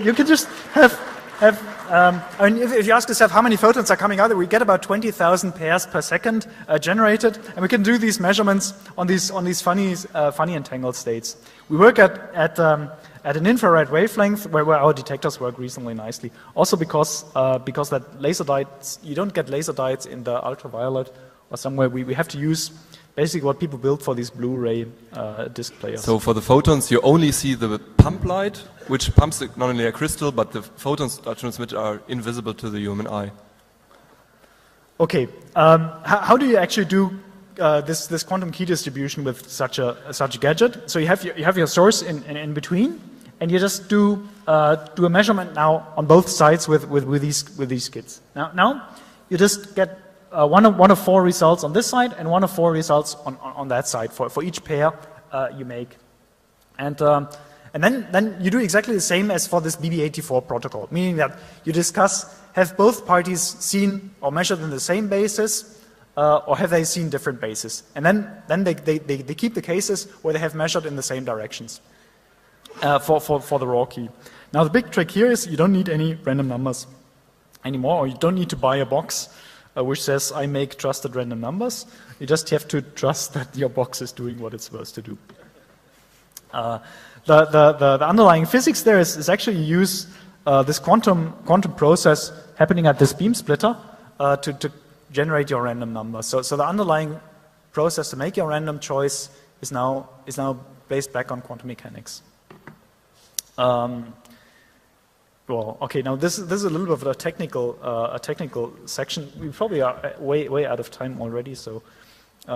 you can just have I mean, if you ask yourself how many photons are coming out, we get about 20,000 pairs per second generated, and we can do these measurements on these funny entangled states. We work at an infrared wavelength where our detectors work reasonably nicely. Also because that laser diodes, you don't get laser diodes in the ultraviolet or somewhere. We have to use basically what people build for these Blu-ray disc players. So for the photons, you only see the pump light, which pumps not only a crystal, but the photons transmitted are invisible to the human eye. Okay, how do you actually do this quantum key distribution with such a gadget? So you have your source in between, and you just do a measurement now on both sides with these kits. Now you just get one of 4 results on this side and one of 4 results on that side for each pair you make, and then you do exactly the same as for this BB84 protocol, meaning that you have both parties seen or measured in the same basis, or have they seen different bases, and then they keep the cases where they have measured in the same directions for the raw key. Now the big trick here is you don't need any random numbers anymore, or you don't need to buy a box which says I make trusted random numbers. You just have to trust that your box is doing what it's supposed to do. The underlying physics there is actually you use this quantum process happening at this beam splitter to generate your random number. So the underlying process to make your random choice is now based back on quantum mechanics. Well, okay. Now this is a little bit of a technical section. We probably are way out of time already. So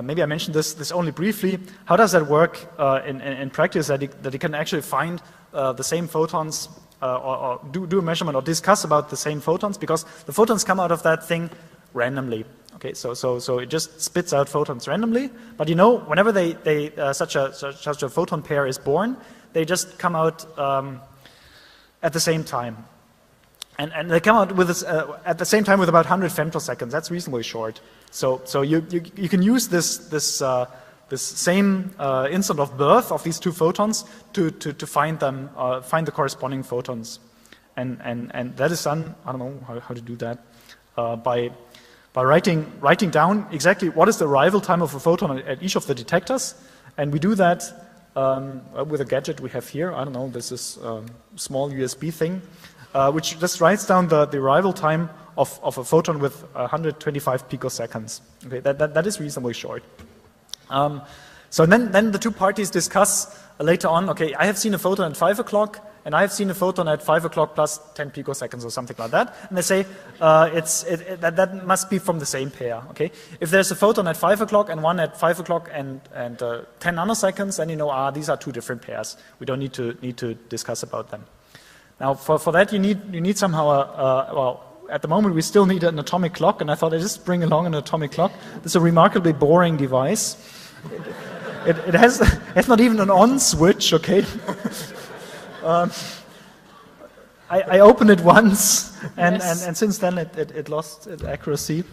maybe I mentioned this only briefly. How does that work in practice? That you can actually find the same photons or do a measurement or discuss about the same photons, because the photons come out of that thing randomly. Okay, so it just spits out photons randomly. But you know, whenever such a photon pair is born, they just come out at the same time, and they come out with this, at the same time with about 100 femtoseconds. That's reasonably short. So you can use this same instant of birth of these 2 photons to find the corresponding photons, and that is done. I don't know how to do that by writing down exactly what is the arrival time of a photon at each of the detectors, and we do that with a gadget we have here. I don't know, this is a small USB thing, which just writes down the arrival time of a photon with 125 picoseconds. Okay, that is reasonably short. So then the 2 parties discuss later on, okay, I have seen a photon at 5 o'clock, and I've seen a photon at 5 o'clock plus 10 picoseconds or something like that, and they say that must be from the same pair, okay? If there's a photon at 5 o'clock and one at 5 o'clock and 10 nanoseconds, then you know, these are two different pairs. We don't need to discuss about them. Now, for that, you need somehow well, at the moment, we still need an atomic clock, and I thought I'd just bring along an atomic clock. This is a remarkably boring device. It has not even an on switch, okay? I opened it once, and, Yes. and since then it lost its accuracy.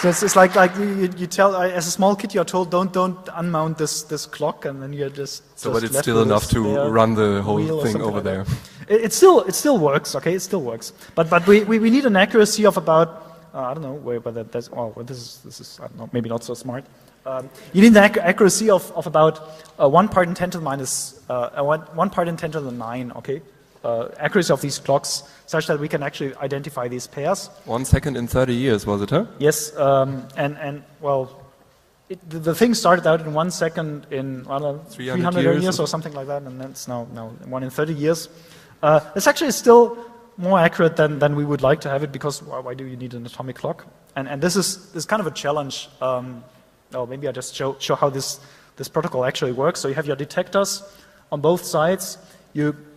So it's like you tell, as a small kid, you're told don't unmount this clock, and then you're just. But it's left still with enough this to bare run the wheel whole or thing something over like there. that. It still works, okay? It still works, but we need an accuracy of about I don't know whether that's this is I don't know, maybe not so smart. You need an accuracy of about 1 part in 10 to the minus 1 part in 10 to the 9, okay? Accuracy of these clocks, such that we can actually identify these pairs. 1 second in 30 years, was it, huh? Yes, and well, the thing started out in 1 second in, I don't know, 300 years or something like that, and then it's now 1 in 30 years. It's actually still more accurate than we would like to have it, because why do you need an atomic clock? And this is kind of a challenge. Well, maybe I just show how this protocol actually works. So you have your detectors on both sides.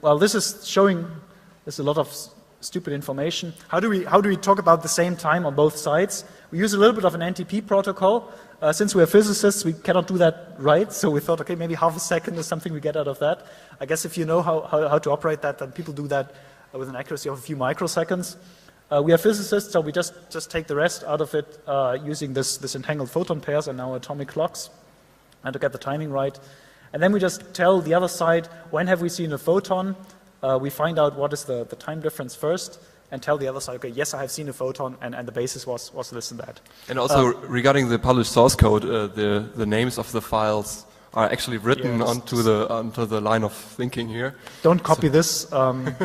Well, this is showing. There's a lot of stupid information. How do we talk about the same time on both sides? We use a little bit of an NTP protocol. Since we are physicists, we cannot do that right. So we thought, okay, maybe half a second is something we get out of that. I guess if you know how to operate that, then people do that with an accuracy of a few microseconds. We are physicists, so we just take the rest out of it using this entangled photon pairs and now atomic clocks, and to get the timing right. And then we just tell the other side, when have we seen a photon? We find out what is the time difference first, and tell the other side, okay, yes, I have seen a photon, and the basis was this and that. And also, regarding the published source code, the names of the files are actually written onto the line of thinking here. Don't copy this on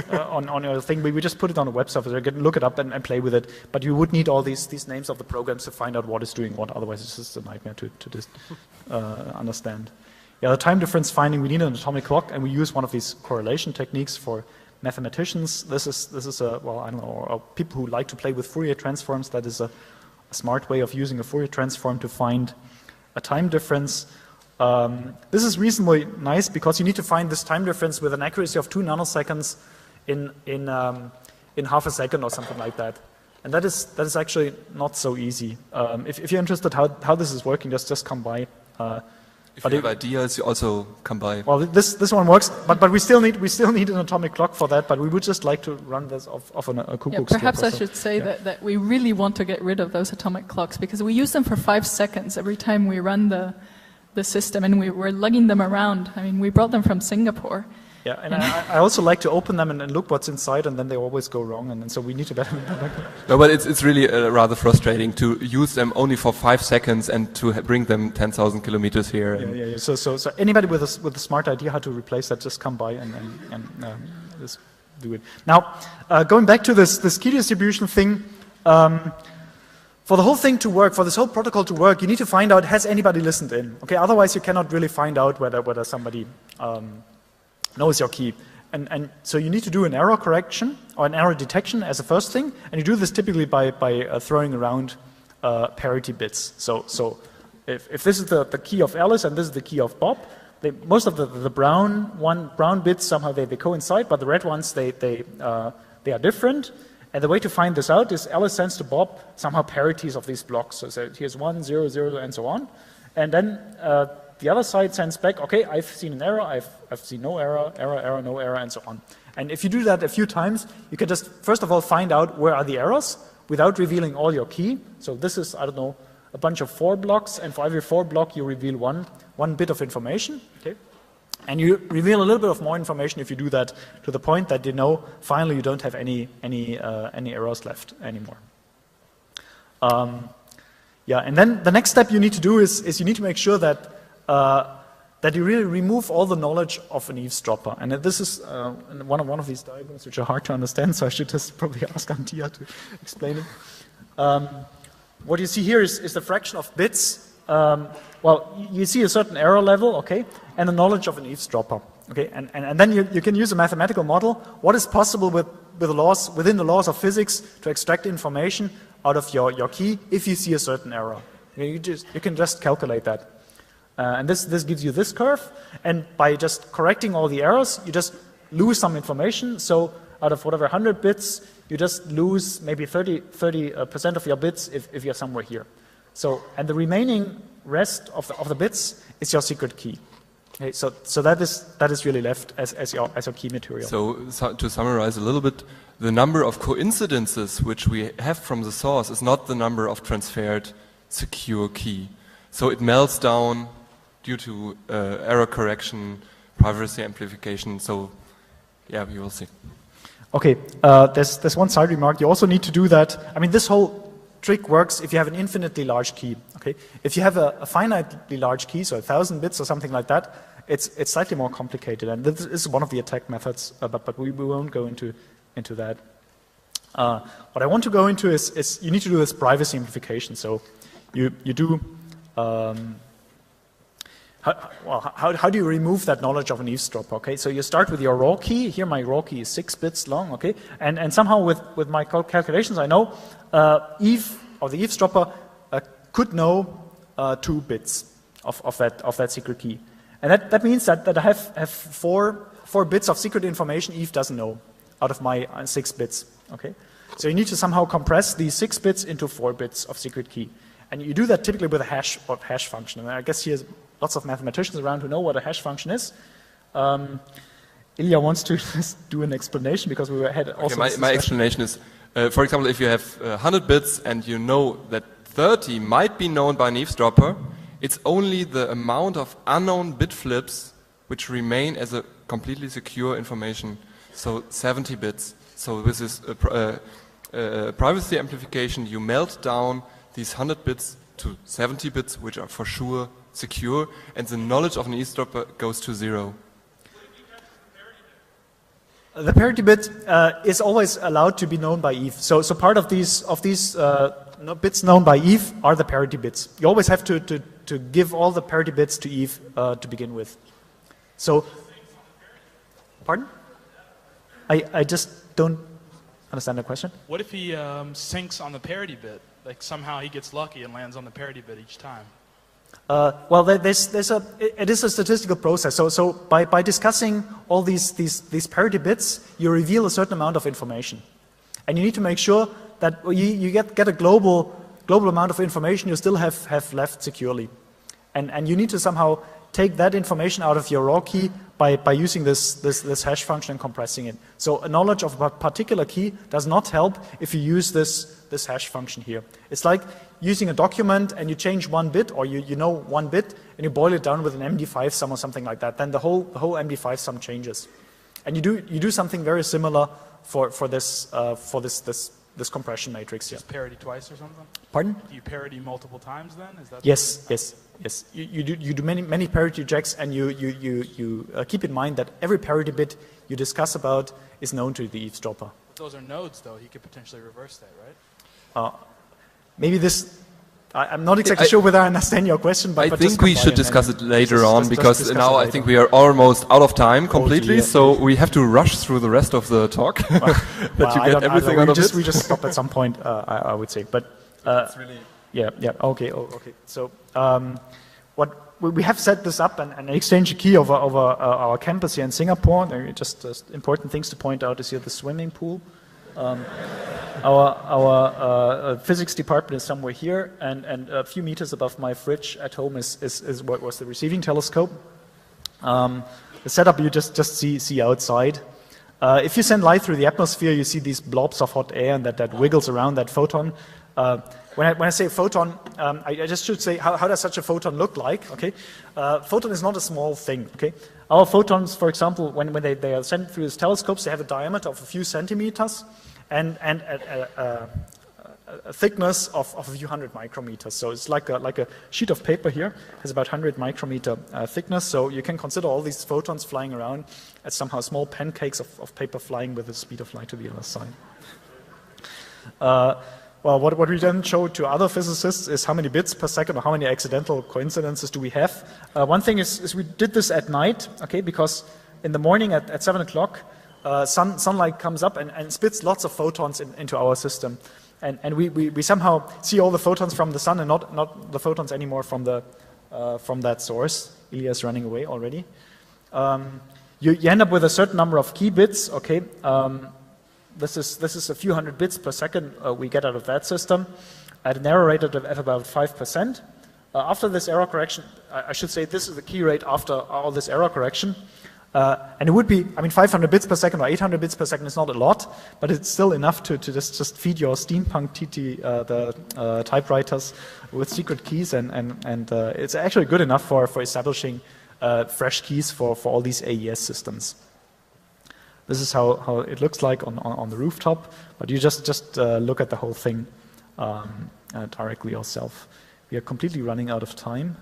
your thing. We just put it on a web server. You can look it up and play with it. But you would need all these names of the programs to find out what is doing what. Otherwise, it's just a nightmare to just understand. Yeah, the time difference finding, we need an atomic clock, and we use one of these correlation techniques for mathematicians. This is a, well, I don't know, people who like to play with Fourier transforms. That is a smart way of using a Fourier transform to find a time difference. This is reasonably nice because you need to find this time difference with an accuracy of 2 nanoseconds in half a second or something like that. And that is actually not so easy. If you're interested how this is working, just come by. If you have ideas, you also come by. Well, this one works, but we still need an atomic clock for that. But we would just like to run this off a Kuckuck's clock. Perhaps I should say that we really want to get rid of those atomic clocks because we use them for 5 seconds every time we run the system, and we're lugging them around. I mean, we brought them from Singapore. Yeah, and I also like to open them and look what's inside, and then they always go wrong, and so we need to get them back. No, but it's really rather frustrating to use them only for 5 seconds and to bring them 10,000 kilometers here. Yeah. So anybody with a smart idea how to replace that, just come by and just do it. Now, going back to this key distribution thing. For the whole thing to work, for this whole protocol to work, you need to find out, has anybody listened in? Okay, otherwise you cannot really find out whether somebody knows your key. And so you need to do an error correction or an error detection as a first thing, and you do this typically by throwing around parity bits. So if this is the key of Alice and this is the key of Bob, most of the brown bits somehow they coincide, but the red ones they are different. And the way to find this out is Alice sends to Bob somehow parities of these blocks. So here's 1, 0, 0, and so on. And then the other side sends back, okay, I've seen an error, I've seen no error, error, no error, and so on. And if you do that a few times, you can just, first of all, find out where are the errors without revealing all your key. So this is, I don't know, a bunch of 4 blocks, and for every 4 block you reveal one bit of information. Okay. And you reveal a little bit of more information if you do that to the point that you know finally you don't have any errors left anymore. And then the next step you need to do is you need to make sure that you really remove all the knowledge of an eavesdropper. And this is one of these diagrams which are hard to understand, so I should just probably ask Antija to explain it. What you see here is the fraction of bits well, you see a certain error level, okay, and the knowledge of an eavesdropper, okay, and then you can use a mathematical model. What is possible within the laws of physics to extract information out of your key if you see a certain error? You can just calculate that. And this gives you this curve, and by just correcting all the errors, you just lose some information. So out of whatever 100 bits, you just lose maybe 30% of your bits if you're somewhere here. So, and the remaining rest of the bits is your secret key. Okay, so that is really left as your key material. So to summarize a little bit, the number of coincidences which we have from the source is not the number of transferred secure key. So it melts down due to error correction, privacy amplification. So yeah, we will see. Okay, there's one side remark. You also need to do that. I mean, this whole trick works if you have an infinitely large key. Okay, if you have a finitely large key, so 1,000 bits or something like that, it's slightly more complicated, and this is one of the attack methods. But we won't go into that. What I want to go into is you need to do this privacy amplification. So you do. How do you remove that knowledge of an eavesdropper? Okay, so you start with your raw key. Here, my raw key is 6 bits long. Okay, and somehow with my calculations, I know Eve or the eavesdropper could know 2 bits of that secret key, and that means that I have 4 bits of secret information Eve doesn't know out of my 6 bits. Okay, so you need to somehow compress these 6 bits into 4 bits of secret key, and you do that typically with a hash function. And I guess here's lots of mathematicians around who know what a hash function is. Ilya wants to do an explanation because we had also. Okay, my explanation is, for example, if you have 100 bits and you know that 30 might be known by an eavesdropper, it's only the amount of unknown bit flips which remain as a completely secure information. So 70 bits. So this is privacy amplification. You melt down these 100 bits to 70 bits, which are for sure secure, and the knowledge of an eavesdropper goes to 0. The parity bit is always allowed to be known by Eve. So part of these bits known by Eve are the parity bits. You always have to give all the parity bits to Eve to begin with. So, pardon? I just don't understand the question. What if he sinks on the parity bit? Like somehow he gets lucky and lands on the parity bit each time. Well, it is a statistical process. So by discussing all these parity bits, you reveal a certain amount of information, and you need to make sure that you get a global amount of information you still have left securely, and you need to somehow take that information out of your raw key by using this hash function and compressing it. So a knowledge of a particular key does not help if you use this hash function here. It's like using a document and you change 1 bit, or you know 1 bit, and you boil it down with an MD5 sum or something like that. Then the whole MD5 sum changes, and you do something very similar for this compression matrix here. Just parity twice or something? Pardon? Do you parity multiple times then? Is that Yes. You do many parity checks, and you keep in mind that every parity bit you discuss about is known to the eavesdropper. Those are nodes, though. He could potentially reverse that, right? Maybe this. I'm not exactly sure whether I understand your question, but I think we should discuss it later on, because now I think we are almost out of time completely, so we have to rush through the rest of the talk. That you get everything out of it. We just stop at some point, I would say. But it's really okay. So what we have set this up and exchanged a key over our campus here in Singapore. There are just important things to point out is here the swimming pool. Our physics department is somewhere here, and a few meters above my fridge at home is what was the receiving telescope. The setup you just see outside. If you send light through the atmosphere, you see these blobs of hot air and that wiggles around that photon. When I say photon, I just should say how does such a photon look like? Okay, photon is not a small thing. Okay, our photons, for example, when they are sent through these telescopes, they have a diameter of a few centimeters and a thickness of a few hundred micrometers. So it's like a sheet of paper here has about 100 micrometer thickness. So you can consider all these photons flying around as somehow small pancakes of paper flying with the speed of light to the other side. well, what we then showed to other physicists is how many bits per second or how many accidental coincidences do we have. One thing is we did this at night, okay, because in the morning at 7 o'clock, sunlight comes up and spits lots of photons into our system. And we somehow see all the photons from the sun and not the photons anymore from that source. Ilya is running away already. You end up with a certain number of key bits, okay. This is a few hundred bits per second we get out of that system at an error rate of about 5%. After this error correction, I should say this is the key rate after all this error correction. And it would be, I mean, 500 bits per second or 800 bits per second is not a lot, but it's still enough to just feed your steampunk TT, the typewriters with secret keys, and it's actually good enough for establishing fresh keys for all these AES systems. This is how it looks like on the rooftop, but you just look at the whole thing directly yourself. We are completely running out of time.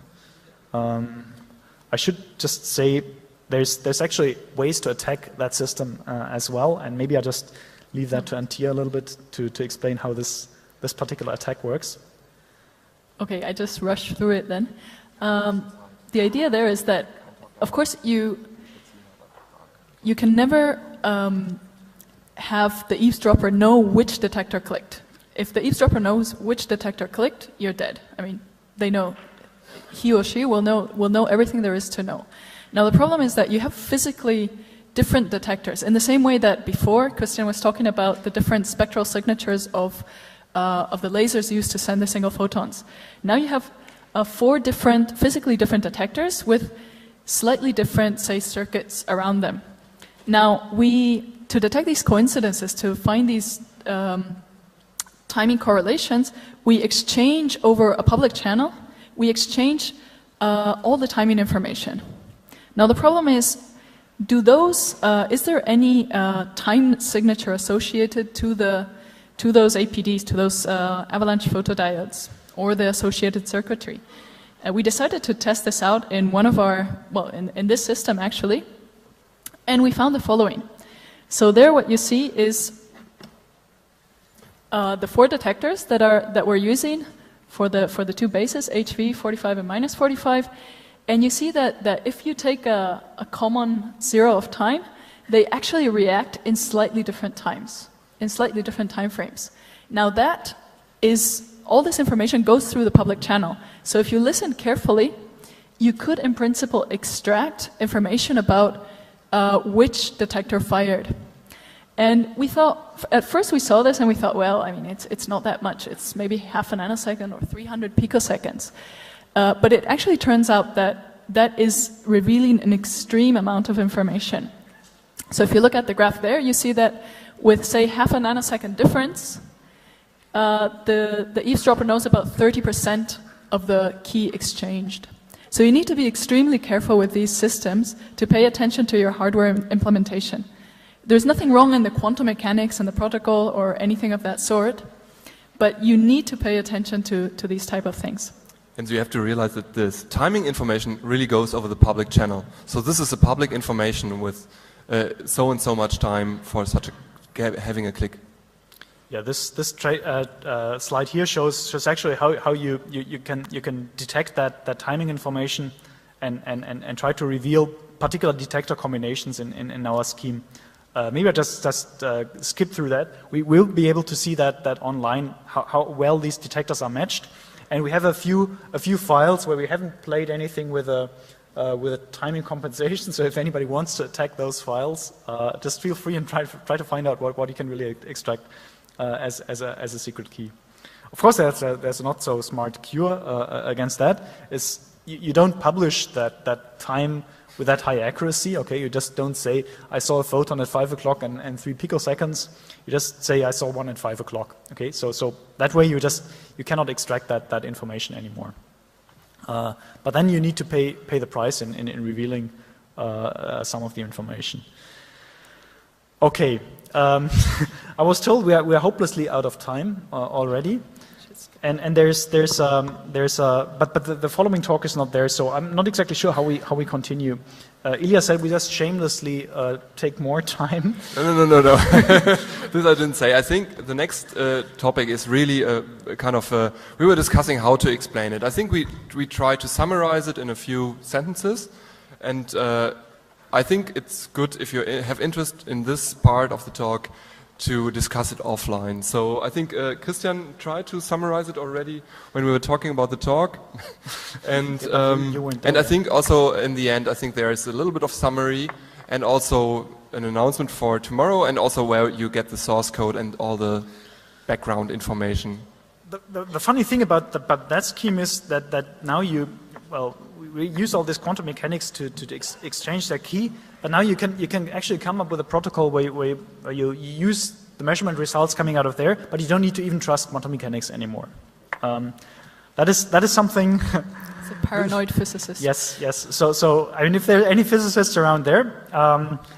I should just say there's actually ways to attack that system as well, and maybe I just leave that to Antje a little bit to explain how this particular attack works. Okay, I just rushed through it then. The idea there is that, of course, you can never have the eavesdropper know which detector clicked. If the eavesdropper knows which detector clicked, you're dead. I mean, they know, he or she will know everything there is to know. Now the problem is that you have physically different detectors. In the same way that before, Christian was talking about the different spectral signatures of the lasers used to send the single photons. Now you have 4 physically different detectors with slightly different, say, circuits around them. Now, to detect these coincidences, to find these timing correlations, we exchange over a public channel, we exchange all the timing information. Now the problem is, is there any time signature associated to those APDs, to those avalanche photodiodes, or the associated circuitry? We decided to test this out in one of in this system actually, and we found the following. So there what you see is the 4 detectors that we're using for the 2 bases, HV 45 and minus 45, and you see that if you take a common zero of time, they actually react in slightly different times, in slightly different time frames. Now that is, all this information goes through the public channel. So if you listen carefully, you could in principle extract information about which detector fired. And we thought, at first we saw this and we thought, well, I mean, it's not that much. It's maybe half a nanosecond or 300 picoseconds. But it actually turns out that is revealing an extreme amount of information. So if you look at the graph there, you see that with, say, half a nanosecond difference, the eavesdropper knows about 30% of the key exchanged. So you need to be extremely careful with these systems to pay attention to your hardware implementation. There's nothing wrong in the quantum mechanics and the protocol or anything of that sort, but you need to pay attention to these type of things. And so you have to realize that this timing information really goes over the public channel. So this is a public information with so and so much time for having a click. Yeah, this slide here shows actually how you can detect that timing information and try to reveal particular detector combinations in our scheme. Maybe I just skip through that. We will be able to see that online how well these detectors are matched. And we have a few files where we haven't played anything with a timing compensation. So if anybody wants to attack those files, just feel free and try to find out what you can really extract as a secret key. Of course, there's a not so smart cure against that. Is you don't publish that time with that high accuracy. Okay, you just don't say I saw a photon at 5 o'clock and 3 picoseconds. You just say I saw one at 5 o'clock. Okay, so that way you cannot extract that information anymore. But then you need to pay the price in revealing some of the information. Okay, I was told we are hopelessly out of time already. And but the following talk is not there, so I'm not exactly sure how we continue. Ilya said we just shamelessly take more time. No. This I didn't say. I think the next topic is really a kind of we were discussing how to explain it. I think we try to summarize it in a few sentences, and I think it's good if you have interest in this part of the talk to discuss it offline. So I think Christian tried to summarize it already when we were talking about the talk. And I think also in the end, I think there is a little bit of summary and also an announcement for tomorrow, and also where you get the source code and all the background information. The funny thing about that scheme is that now we use all this quantum mechanics to exchange their key, but now you can actually come up with a protocol where you use the measurement results coming out of there, but you don't need to even trust quantum mechanics anymore. That is something. It's a paranoid physicist. Yes. So I mean, if there are any physicists around there,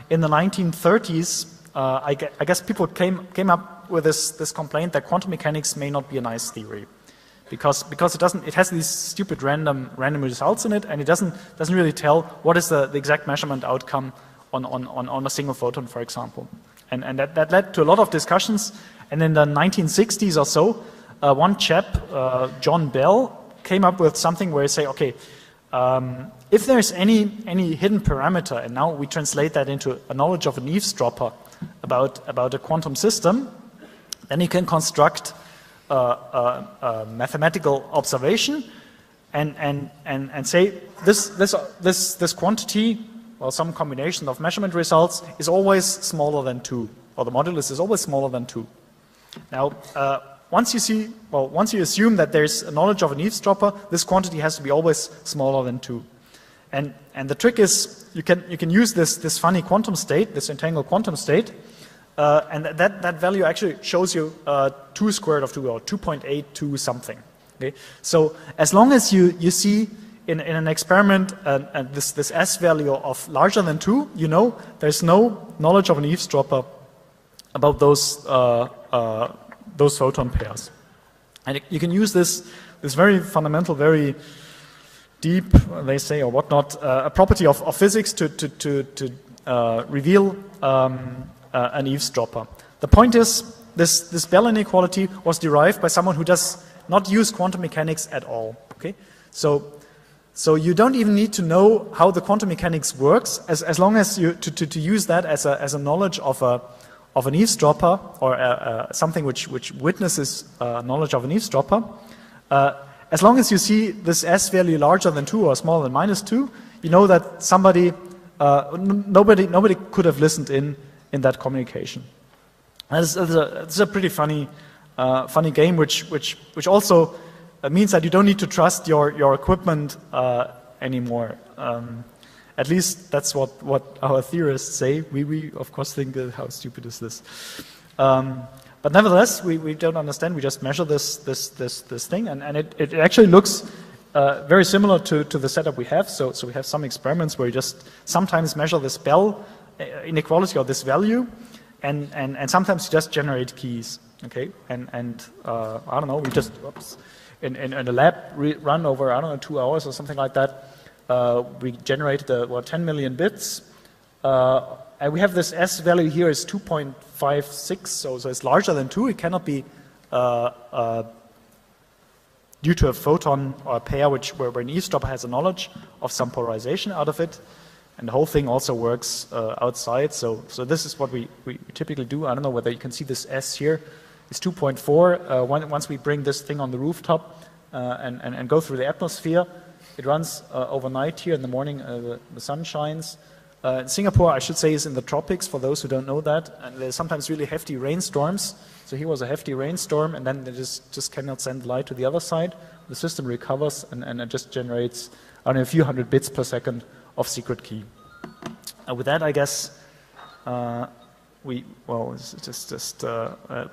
in the 1930s, I guess people came up with this complaint that quantum mechanics may not be a nice theory. Because it has these stupid random results in it, and it doesn't really tell what is the exact measurement outcome on a single photon, for example. And that led to a lot of discussions. And in the 1960s or so, one chap, John Bell, came up with something where he say, okay, if there's any hidden parameter, and now we translate that into a knowledge of an eavesdropper about a quantum system, then you can construct a mathematical observation and say this quantity, or some combination of measurement results, is always smaller than 2, or the modulus is always smaller than 2. Now, once you assume that there's a knowledge of an eavesdropper, this quantity has to be always smaller than 2. And the trick is you can use this funny quantum state, this entangled quantum state, and that value actually shows you 2 squared of 2, or 2.82 something. Okay? So as long as you see in an experiment this S value of larger than 2, you know there's no knowledge of an eavesdropper about those photon pairs. And you can use this very fundamental, very deep, they say, or whatnot, a property of physics to reveal an eavesdropper. The point is, this Bell inequality was derived by someone who does not use quantum mechanics at all. Okay, so you don't even need to know how the quantum mechanics works, as long as you to use that as a knowledge of an eavesdropper, or something which witnesses knowledge of an eavesdropper. As long as you see this S value larger than 2 or smaller than -2, you know that nobody could have listened in that communication. It's a pretty funny game, which also means that you don't need to trust your equipment anymore. At least that's what our theorists say. We of course think, how stupid is this? But nevertheless, we don't understand. We just measure this thing, and it actually looks very similar to the setup we have. So we have some experiments where you just sometimes measure this Bell inequality, or this value, and sometimes you just generate keys. Okay, and I don't know. We just in a lab run over, I don't know, 2 hours or something like that. We generated 10 million bits, and we have this S value here is 2.56, so it's larger than 2. It cannot be due to a photon or a pair where an eavesdropper has a knowledge of some polarization out of it, and the whole thing also works outside. So this is what we typically do. I don't know whether you can see this S here. It's 2.4. Once we bring this thing on the rooftop and go through the atmosphere, it runs overnight here. In the morning, the sun shines. Singapore, I should say, is in the tropics, for those who don't know that. And there's sometimes really hefty rainstorms. So here was a hefty rainstorm, and then they just cannot send light to the other side. The system recovers, and it just generates, I don't know, a few hundred bits per second of secret key. With that, I guess we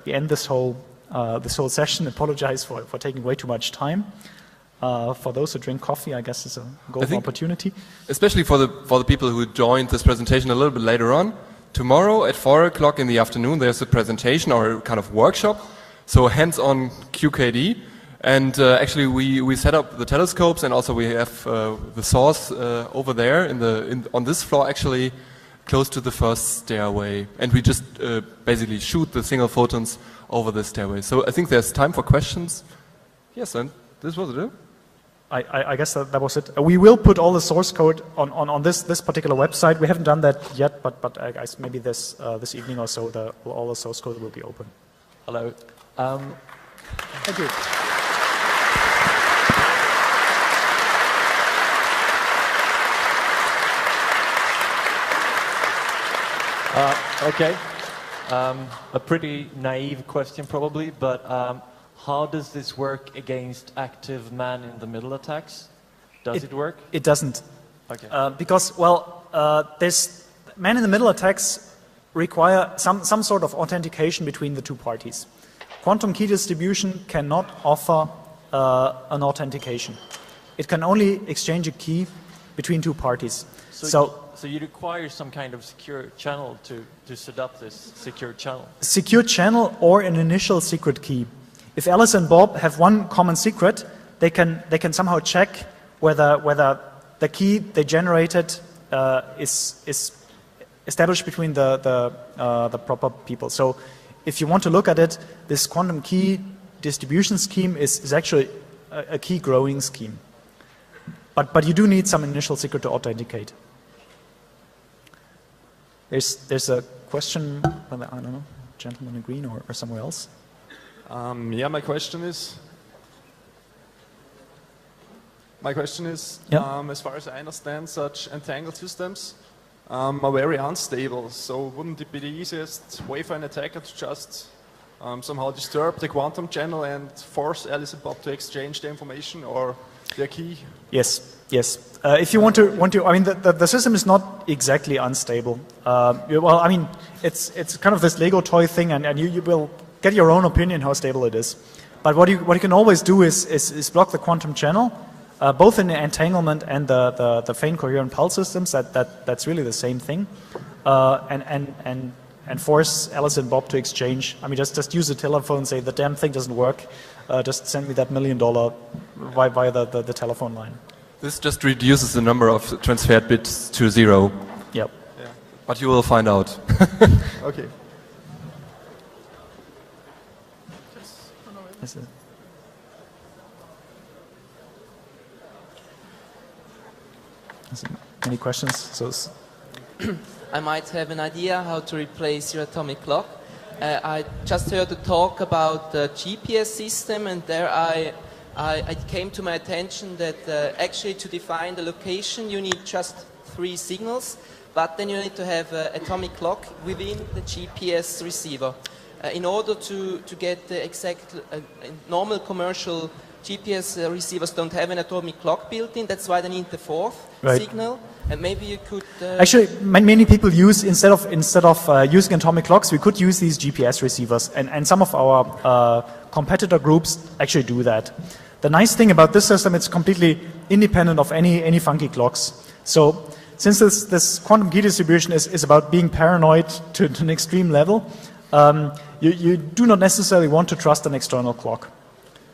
end this whole session. Apologize for taking way too much time. For those who drink coffee, I guess it's a golden opportunity. Especially for the people who joined this presentation a little bit later on. Tomorrow at 4 o'clock in the afternoon, there's a presentation or a kind of workshop. So hands-on QKD. And actually, we set up the telescopes, and also we have the source over there on this floor, actually close to the first stairway. And we just basically shoot the single photons over the stairway. So I think there's time for questions. Yes, and this was it. I guess that was it. We will put all the source code on this particular website. We haven't done that yet, but I guess maybe this evening or so, all the source code will be open. Hello. Thank you. Okay. A pretty naive question probably, but how does this work against active man-in-the-middle attacks? Does it work? It doesn't. Okay. Because, well, this man-in-the-middle attacks require some sort of authentication between the two parties. Quantum key distribution cannot offer an authentication. It can only exchange a key between two parties. So you require some kind of secure channel to set up this secure channel? Secure channel or an initial secret key. If Alice and Bob have one common secret, they can somehow check whether the key they generated is established between the proper people. So if you want to look at it, this quantum key distribution scheme is actually a key growing scheme. But you do need some initial secret to authenticate. There's a question, I don't know, gentleman in green or somewhere else. Yeah, my question is, as far as I understand, such entangled systems are very unstable. So wouldn't it be the easiest way for an attacker to just somehow disturb the quantum channel and force Alice and Bob to exchange the information or their key? Yes. If you want to, I mean, the system is not exactly unstable. Well, I mean, it's kind of this Lego toy thing, and you will get your own opinion how stable it is. But what you can always do is block the quantum channel, both in the entanglement and the faint coherent pulse systems. That's really the same thing, and force Alice and Bob to exchange. I mean, just use the telephone, say the damn thing doesn't work. Just send me that $1 million via the telephone line. This just reduces the number of transferred bits to 0. Yep. Yeah. But you will find out. Okay. Any questions? So I might have an idea how to replace your atomic clock. I just heard a talk about the GPS system, and there it came to my attention that actually to define the location you need just 3 signals, but then you need to have an atomic clock within the GPS receiver. In order to get the exact, normal commercial GPS receivers don't have an atomic clock built in, that's why they need the 4th signal. And maybe you could... Actually, many people use, instead of using atomic clocks, we could use these GPS receivers. And some of our competitor groups actually do that. The nice thing about this system, it's completely independent of any funky clocks. So since this quantum key distribution is about being paranoid to an extreme level, you do not necessarily want to trust an external clock.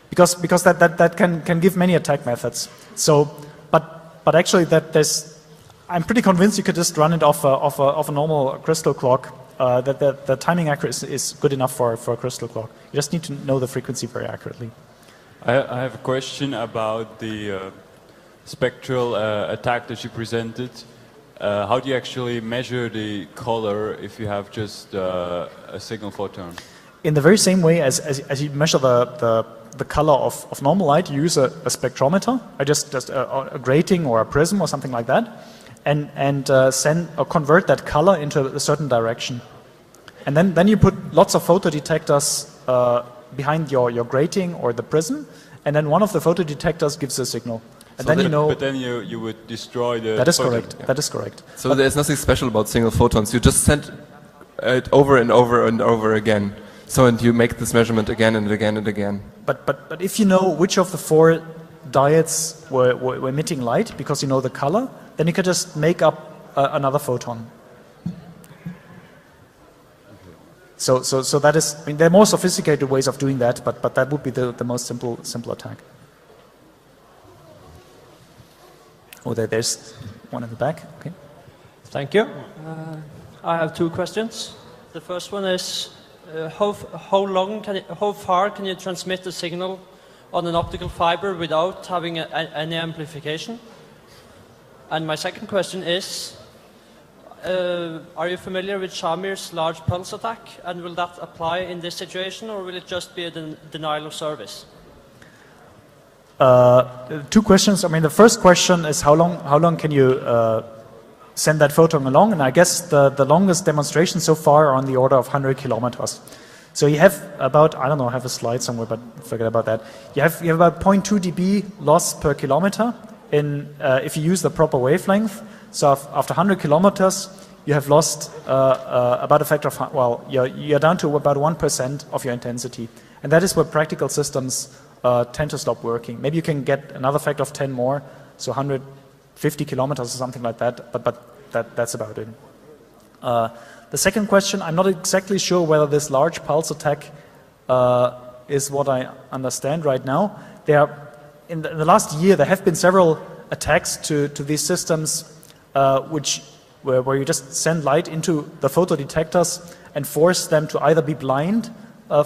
Because that can give many attack methods. So, but actually I'm pretty convinced you could just run it off a normal crystal clock. That the timing accuracy is good enough for a crystal clock. You just need to know the frequency very accurately. I have a question about the spectral attack that you presented. How do you actually measure the color if you have just a signal photon? In the very same way as you measure the color of normal light, you use a spectrometer, just a grating or a prism or something like that, and send or convert that color into a certain direction. And then you put lots of photodetectors behind your grating or the prism, and then one of the photodetectors gives a signal. And so then you know... But then you would destroy the... That is photon. correct. Yeah. That is correct. So but there's nothing special about single photons. You just send it over and over and over again. So and you make this measurement again and again and again. But if you know which of the 4 diodes were emitting light, because you know the color, then you could just make up another photon. So that is, I mean, there are more sophisticated ways of doing that, but that would be the most simple attack. Oh, there's one in the back. Okay. Thank you. I have two questions. The first one is, how far can you transmit a signal on an optical fiber without having any amplification? And my second question is, are you familiar with Shamir's large pulse attack, and will that apply in this situation, or will it just be a denial of service? Two questions. I mean, the first question is how long can you send that photon along? And I guess the longest demonstration so far are on the order of 100 kilometers. So you have about, I don't know, I have a slide somewhere, but forget about that. You have about 0.2 dB loss per kilometer if you use the proper wavelength. So after 100 kilometers, you have lost about a factor of, well, you're down to about 1% of your intensity. And that is where practical systems tend to stop working. Maybe you can get another factor of 10 more, so 150 kilometers or something like that, but that's about it. The second question, I'm not exactly sure whether this large pulse attack is what I understand right now. In the last year, there have been several attacks to these systems where you just send light into the photodetectors and force them to either be blind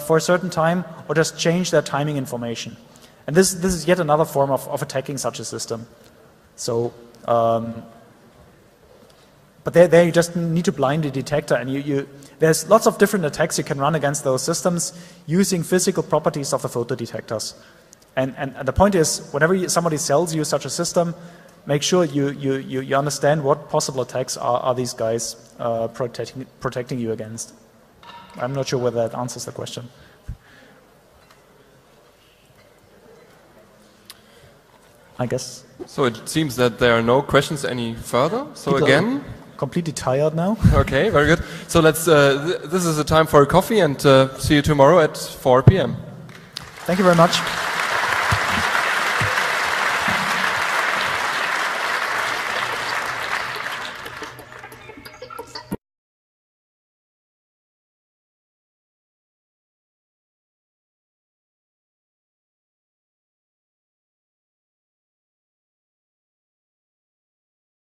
for a certain time or just change their timing information. And this is yet another form of attacking such a system. So, but there you just need to blind the detector, and there's lots of different attacks you can run against those systems using physical properties of the photodetectors. And the point is, whenever somebody sells you such a system, make sure you understand what possible attacks are these guys protecting you against. I'm not sure whether that answers the question. I guess. So it seems that there are no questions any further. So People again, completely tired now. Okay, very good. So let's. This is the time for a coffee, and see you tomorrow at 4 p.m. Thank you very much.